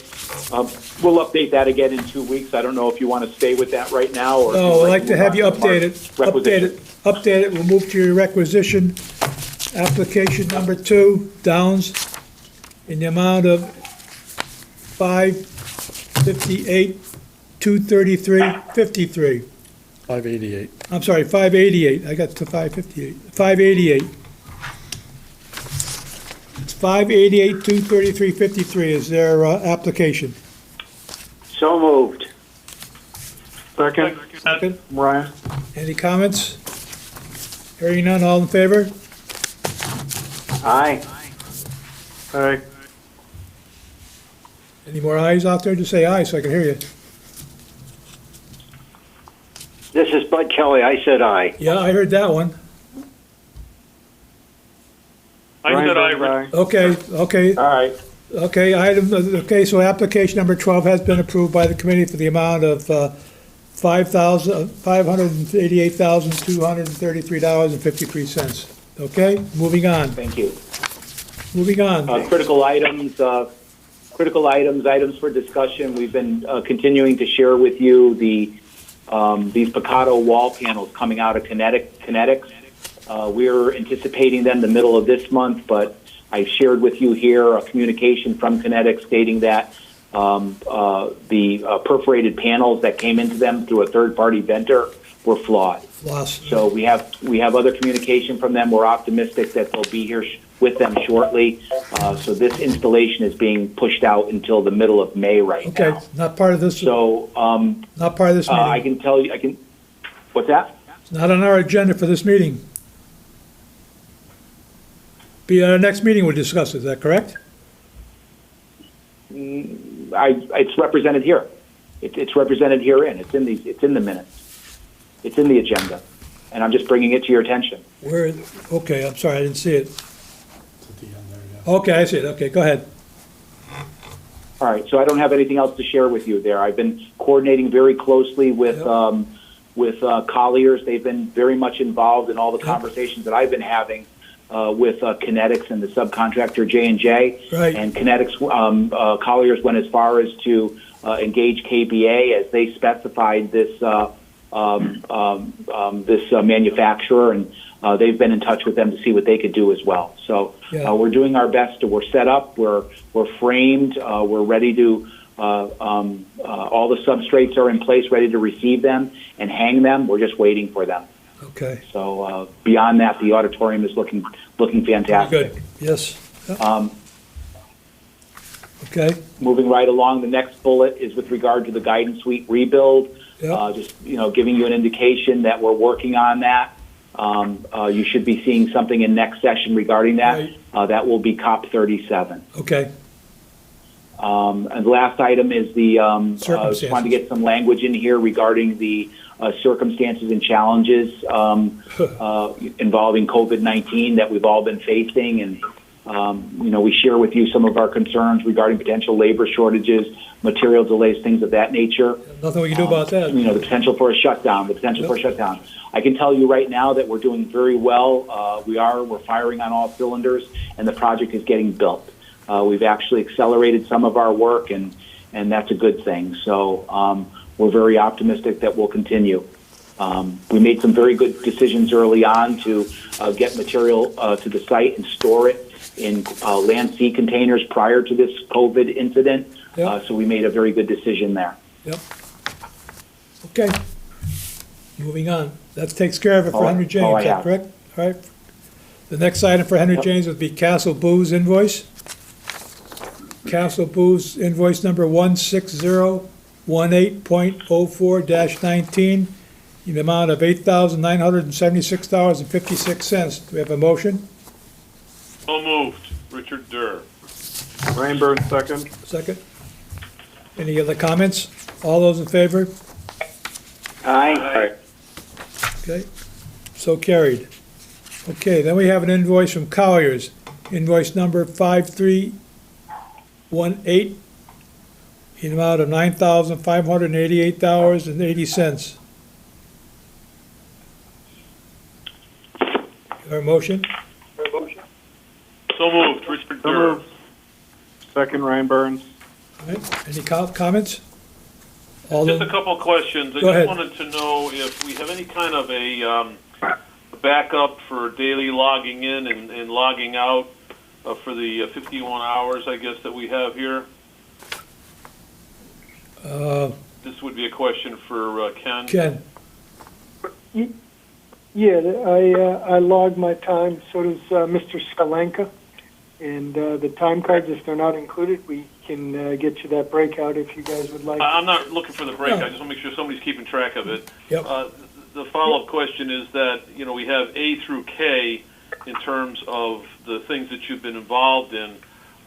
We'll update that again in 2 weeks. I don't know if you want to stay with that right now or. No, I'd like to have you update it. Requisition. Update it. We'll move to your requisition. Application number 2, Downs, in the amount of $558,233.53. 588. I'm sorry, 588. I got to 558. 588. It's 588,233.53 is their application. So moved. Second. Second. Ryan. Any comments? Hearing none, all in favor? Aye. Aye. Any more ayes out there? Just say aye so I can hear you. This is Bud Kelly. I said aye. Yeah, I heard that one. I said aye, Rick. Okay, All right. so application number 12 has been approved by the committee for the amount of $588,233.53. Okay, moving on. Thank you. Moving on. Critical items for discussion. We've been continuing to share with you these Picato wall panels coming out of Kinetics. We're anticipating them the middle of this month, but I shared with you here a communication from Kinetics stating that the perforated panels that came into them through a third-party vendor were flawed. So we have other communication from them. We're optimistic that they'll be here with them shortly. So this installation is being pushed out until the middle of May now. Okay, not part of this. So not part of this meeting. I can tell you. What's that? It's not on our agenda for this meeting. Be our next meeting we'll discuss it. Is that correct? It's represented here. It's represented herein. It's in the minutes. It's in the agenda, and I'm just bringing it to your attention. Okay, I'm sorry, I didn't see it. Okay, I see it. Okay, go ahead. All right, so I don't have anything else to share with you there. I've been coordinating very closely with Colliers. They've been very much involved in all the conversations that I've been having with Kinetics and the subcontractor J&J. Right. And Kinetics, Colliers went as far as to engage KBA as they specified this manufacturer, and they've been in touch with them to see what they could do as well. So we're doing our best. We're set up. We're framed. We're ready to All the substrates are in place, ready to receive them and hang them. We're just waiting for them. Okay, So beyond that, the auditorium is looking fantastic. good, yes. Yep. Okay, Moving right along, the next bullet is with regard to the guidance suite rebuild. Yep. Just giving you an indication that we're working on that. You should be seeing something in next session regarding that. Right. That will be COP 37. okay, And the last item is the just Circumstances. wanted to get some language in here regarding the circumstances and challenges involving COVID-19 that we've all been facing, and we share with you some of our concerns regarding potential labor shortages, material delays, things of that nature. nothing we can do about that. The potential for a shutdown. I can tell you right now that we're doing very well. We're firing on all cylinders, and the project is getting built. We've actually accelerated some of our work, and that's a good thing. So we're very optimistic that we'll continue. We made some very good decisions early on to get material to the site and store it in land sea containers prior to this COVID incident. Yep. So we made a very good decision there. Yep. Okay, moving on. That takes care of it for All- Henry James, all I is that have. correct? All right. The next item for Henry Yep. James would be Castle Booze invoice. Castle Booze invoice number 16018.04-19, in the amount of $8,976.56. Do we have a motion? So moved. Richard Durr. Ryan Burns, second. Second? Any other comments? All those in favor? Aye. Okay, so carried. Okay, then we have an invoice from Colliers, invoice number 5318, in the amount of $9,588.80. Our motion? So moved. Richard So Durr. moved. Second, Ryan Burns. All right, any comments? All Just those- a couple of questions. I Go ahead. just wanted to know if we have any kind of a backup for daily logging in and logging out for the 51 hours, I guess, that we have here. This would be a question for Ken. Ken, Yeah, I log my time, so does Mr. Skalenka. And the time cards, if they're not included, we can get you that breakout if you guys would like. I'm not looking for the break. No. I just want to make sure somebody's keeping track of it. Yep. The follow-up question is that, we have A through K in terms of the things that you've been involved in.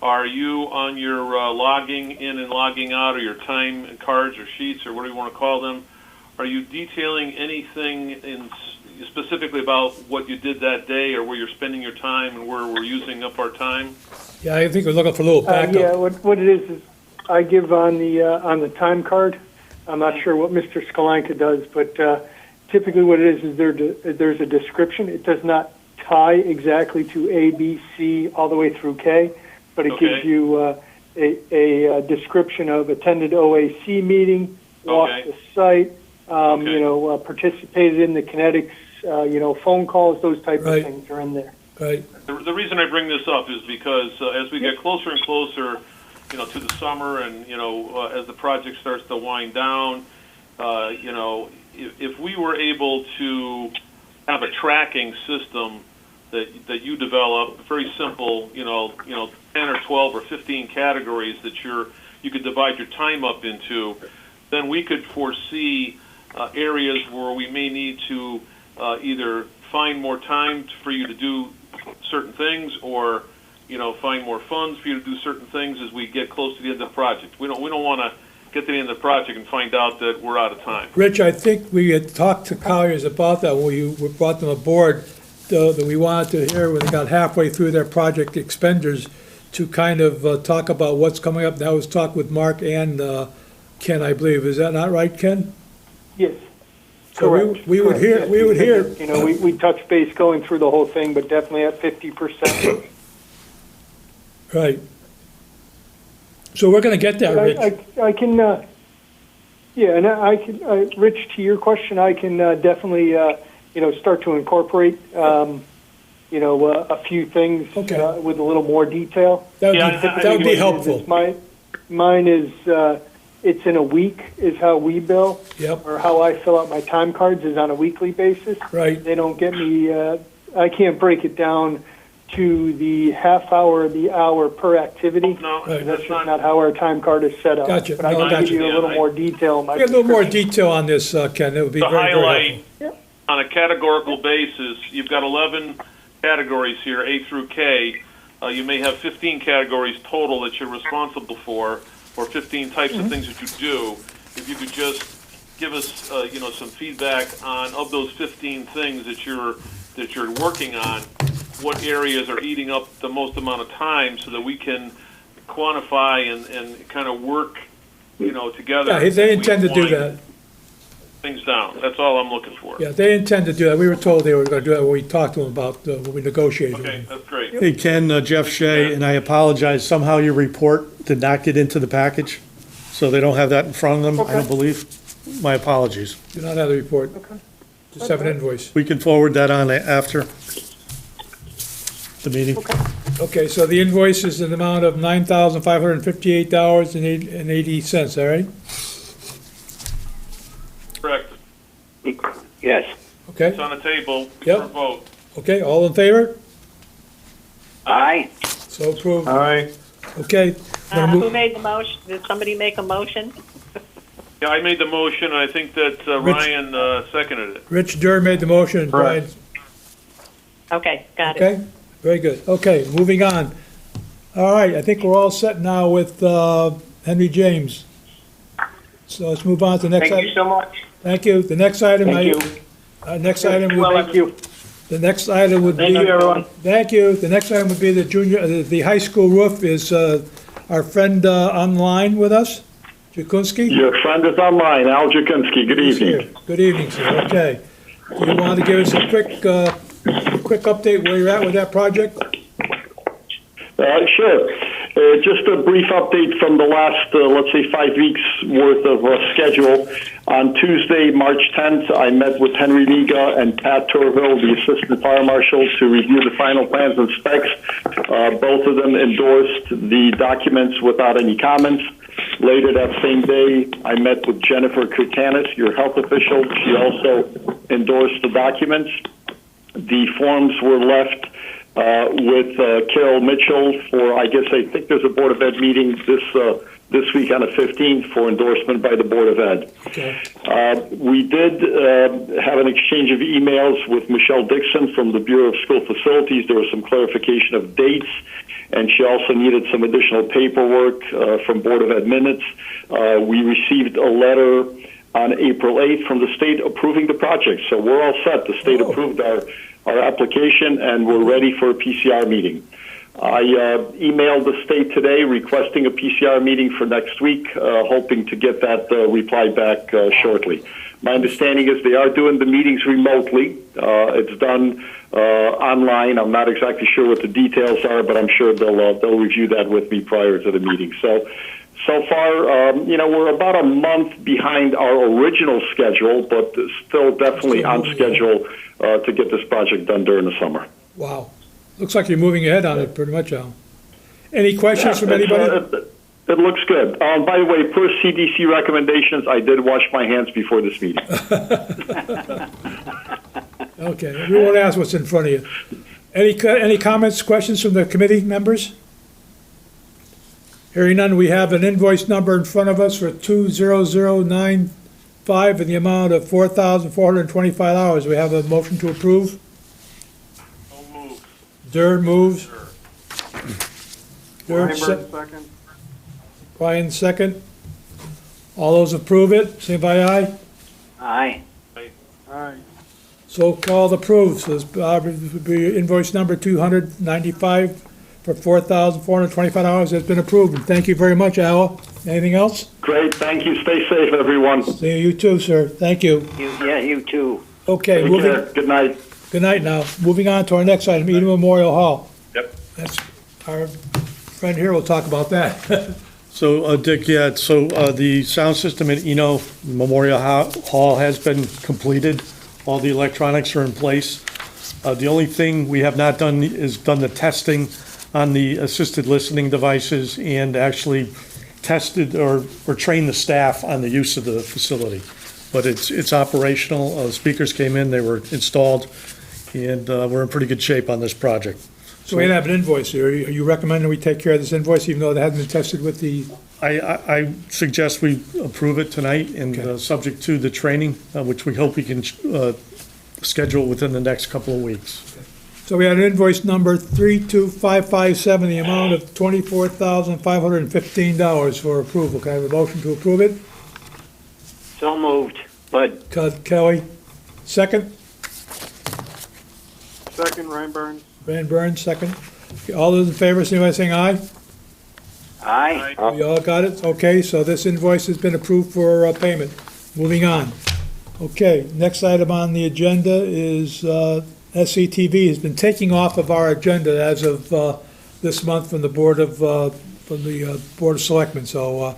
Are you on your logging in and logging out, or your time cards or sheets, or whatever you want to call them, are you detailing anything specifically about what you did that day, or where you're spending your time and where we're using up our time? yeah, I think we're looking for a little backup. Yeah, what it is I give on the time card. I'm not sure what Mr. Skalenka does, but typically what it is there's a description. It does not tie exactly to A, B, C, all the way through K, but it Okay. gives you a description of attended OAC meeting, walked Okay. the site, Okay. participated in the kinetics, phone calls, those type Right. of things are in there. Right, The reason I bring this up is because as we get closer and closer, to the summer, and as the project starts to wind down, if we were able to have a tracking system that you develop, very simple, 10 or 12 or 15 categories that you could divide your time up into, then we could foresee areas where we may need to either find more time for you to do certain things, or find more funds for you to do certain things as we get close to the end of the project. We don't want to get to the end of the project and find out that we're out of time. Rich, I think we had talked to Colliers about that when we brought them aboard, that we wanted to hear when they got halfway through their project expenditures to kind of talk about what's coming up. That was talk with Mark and Ken, I believe. Is that not right, Ken? Yes. So we would hear, We touch base going through the whole thing, but definitely at 50%. right. So we're gonna get that, Rich. I can, and I can, Rich, to your question, I can definitely, start to incorporate, a few things Okay. with a little more detail. That Yeah, would be I helpful. Mine is, it's in a week is how we bill. Yep. Or how I fill out my time cards is on a weekly basis. Right. They don't get me, I can't break it down to the half hour, the hour per activity. No, Right. That's just not how our time card is set up. Gotcha. But I No, can gotcha. give you a little more detail in my Get a little more description. detail on this, Ken, it would be To very, very highlight, helpful. on a categorical basis, you've got 11 categories here, A through K. You may have 15 categories total that you're responsible for, or 15 types of things that you do. If you could just give us, some feedback on, of those 15 things that you're working on, what areas are eating up the most amount of time so that we can quantify and kind of work, together. Yeah, they intend to do We wind that. Things down. That's all I'm looking for. Yeah, they intend to do that. We were told they were going to do that when we talked to them about, when we negotiated. with Okay, them. that's great. Hey, Ken, Jeff Shea, and I apologize, somehow your report did not get into the package, so they don't have that in front of them, I don't believe. My apologies. Do not have the report. Just have an invoice. We can forward that on after the meeting. Okay, so the invoice is an amount of $9,558.80, all right? Correct. Yes. Okay, It's on the table Yep. for vote. okay, all in favor? Aye. So approved. Aye. Okay. Gonna Who move- made the motion? Did somebody make a motion? Yeah, I made the motion, and I think that Rich- Ryan seconded it. Rich Durr made the motion, and Brian, Correct. Okay, got it. okay? Very good. Okay, moving on. All right, I think we're all set now with Henry James. So let's move on to the next Thank you item. so much. Thank you. The next item. Thank you. Next item would Thank you. The next item would be. Thank you, everyone. Thank you. The next item would be the high school roof. Is our friend online with us? Jakunski? Your friend is online, Al Jakunski. Good He's evening. here. Good evening, sir. Okay. Do you want to give us a quick update where you're at with that project? Sure. Just a brief update from the last, let's say, 5 weeks worth of schedule. On Tuesday, March 10th, I met with Henry Miga and Pat Turville, the Assistant Fire Marshal, to review the final plans and specs. Both of them endorsed the documents without any comments. Later that same day, I met with Jennifer Kirtanis, your health official. She also endorsed the documents. The forms were left with Carol Mitchell for, I think there's a Board of Ed meeting this week on the 15th for endorsement by the Board of Ed. Okay. We did have an exchange of emails with Michelle Dixon from the Bureau of School Facilities. There was some clarification of dates, and she also needed some additional paperwork from Board of Ed minutes. We received a letter on April 8th from the state approving the project. So we're all set. The state approved our application, and we're ready for a PCR meeting. I emailed the state today requesting a PCR meeting for next week, hoping to get that reply back shortly. My understanding is they are doing the meetings remotely. It's done online. I'm not exactly sure what the details are, but I'm sure they'll review that with me prior to the meeting. So far, we're about a month behind our original schedule, but still definitely on schedule to get this project done during the summer. Wow. Looks like you're moving ahead on it pretty much, Al. Any questions from anybody? It looks good. By the way, per CDC recommendations, I did wash my hands before this meeting. Okay, we won't ask what's in front of you. Any comments, questions from the committee members? Hearing none, we have an invoice number in front of us for 20095 in the amount of $4,425. We have a motion to approve. So moved. Durr moves. Durr, Weinberg, second. Brian second. All those approve it, say by aye. Aye. Aye. So called approved. So this would be invoice number 295 for $4,425 has been approved. And thank you very much, Al. Anything else? Great. Thank you. Stay safe, everyone. See you too, sir. Thank you. You too. Okay, Take moving. care. Good night. Good night now. Moving on to our next item, Eden Memorial Hall. Yep. That's, our friend here will talk about that. So, Dick, the sound system at Eno Memorial Hall has been completed. All the electronics are in place. The only thing we have not done is done the testing on the assisted listening devices and actually tested or trained the staff on the use of the facility. But it's operational. Speakers came in, they were installed, and we're in pretty good shape on this project. So we have an invoice here. Are you recommending we take care of this invoice even though it hasn't been tested with the, I suggest we approve it tonight and Okay. subject to the training, which we hope we can schedule within the next couple of weeks. so we had an invoice number 32557, the amount of $24,515 for approval. Can I have a motion to approve it? So moved. Bud. Kelly, second. Second, Ryan Burns. Van Burns, second. Okay, all those in favor, signify by saying aye. Aye. We all got it? Okay, so this invoice has been approved for payment. Moving on. Okay, next item on the agenda is SCTV has been taking off of our agenda as of this month from the Board of Selectmen, so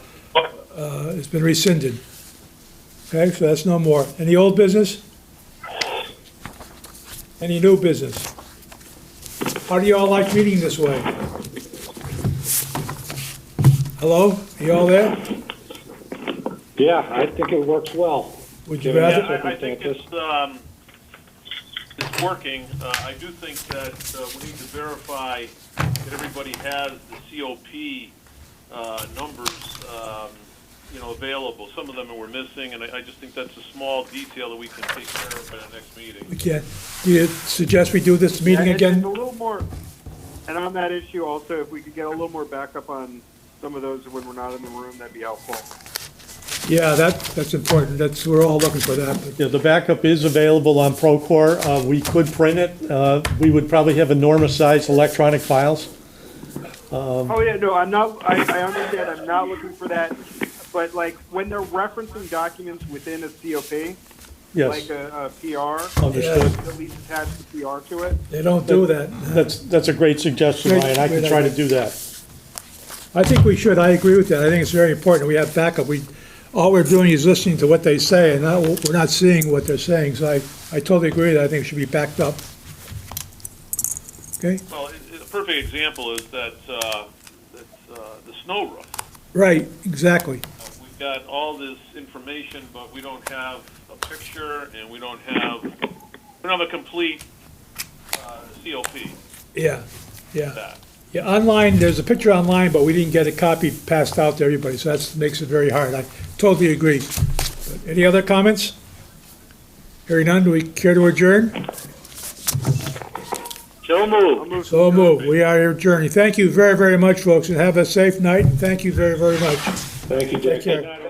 it's been rescinded. Okay, so that's no more. Any old business? Any new business? How do you all like meeting this way? Hello? Are you all there? Yeah, I think it works well. Would you Yeah, rather? I think it's working. I do think that we need to verify that everybody has the COP numbers, available. Some of them were missing, and I just think that's a small detail that we can take care of by the next meeting. We can't. Do you suggest we do this meeting Yeah, again? and a little more, and on that issue also, if we could get a little more backup on some of those when we're not in the room, that'd be helpful. Yeah, that's important. We're all looking for that. Yeah, the backup is available on Procore. We could print it. We would probably have enormous-sized electronic files. Oh yeah, no, I understand. I'm not looking for that, but like when they're referencing documents within a COP, Yes. like a PR, Understood. at least attach the PR to it. They don't do that. That's a great suggestion, Great- Ryan. I can great try to idea. do that. I think we should. I agree with that. I think it's very important. We have backup. All we're doing is listening to what they say, and we're not seeing what they're saying. So I totally agree that I think it should be backed up. Okay? Well, a perfect example is that the snow roof. Right, exactly. We've got all this information, but we don't have a picture, and we don't have a complete COP. Yeah, yeah. That. Yeah, online, there's a picture online, but we didn't get a copy passed out to everybody, so that makes it very hard. I totally agree. But any other comments? Hearing none, do we care to adjourn? So moved. So moved. We are adjourning. Thank you very, very much, folks, and have a safe night, and thank you very, very much. Thank you, Take Dick. care.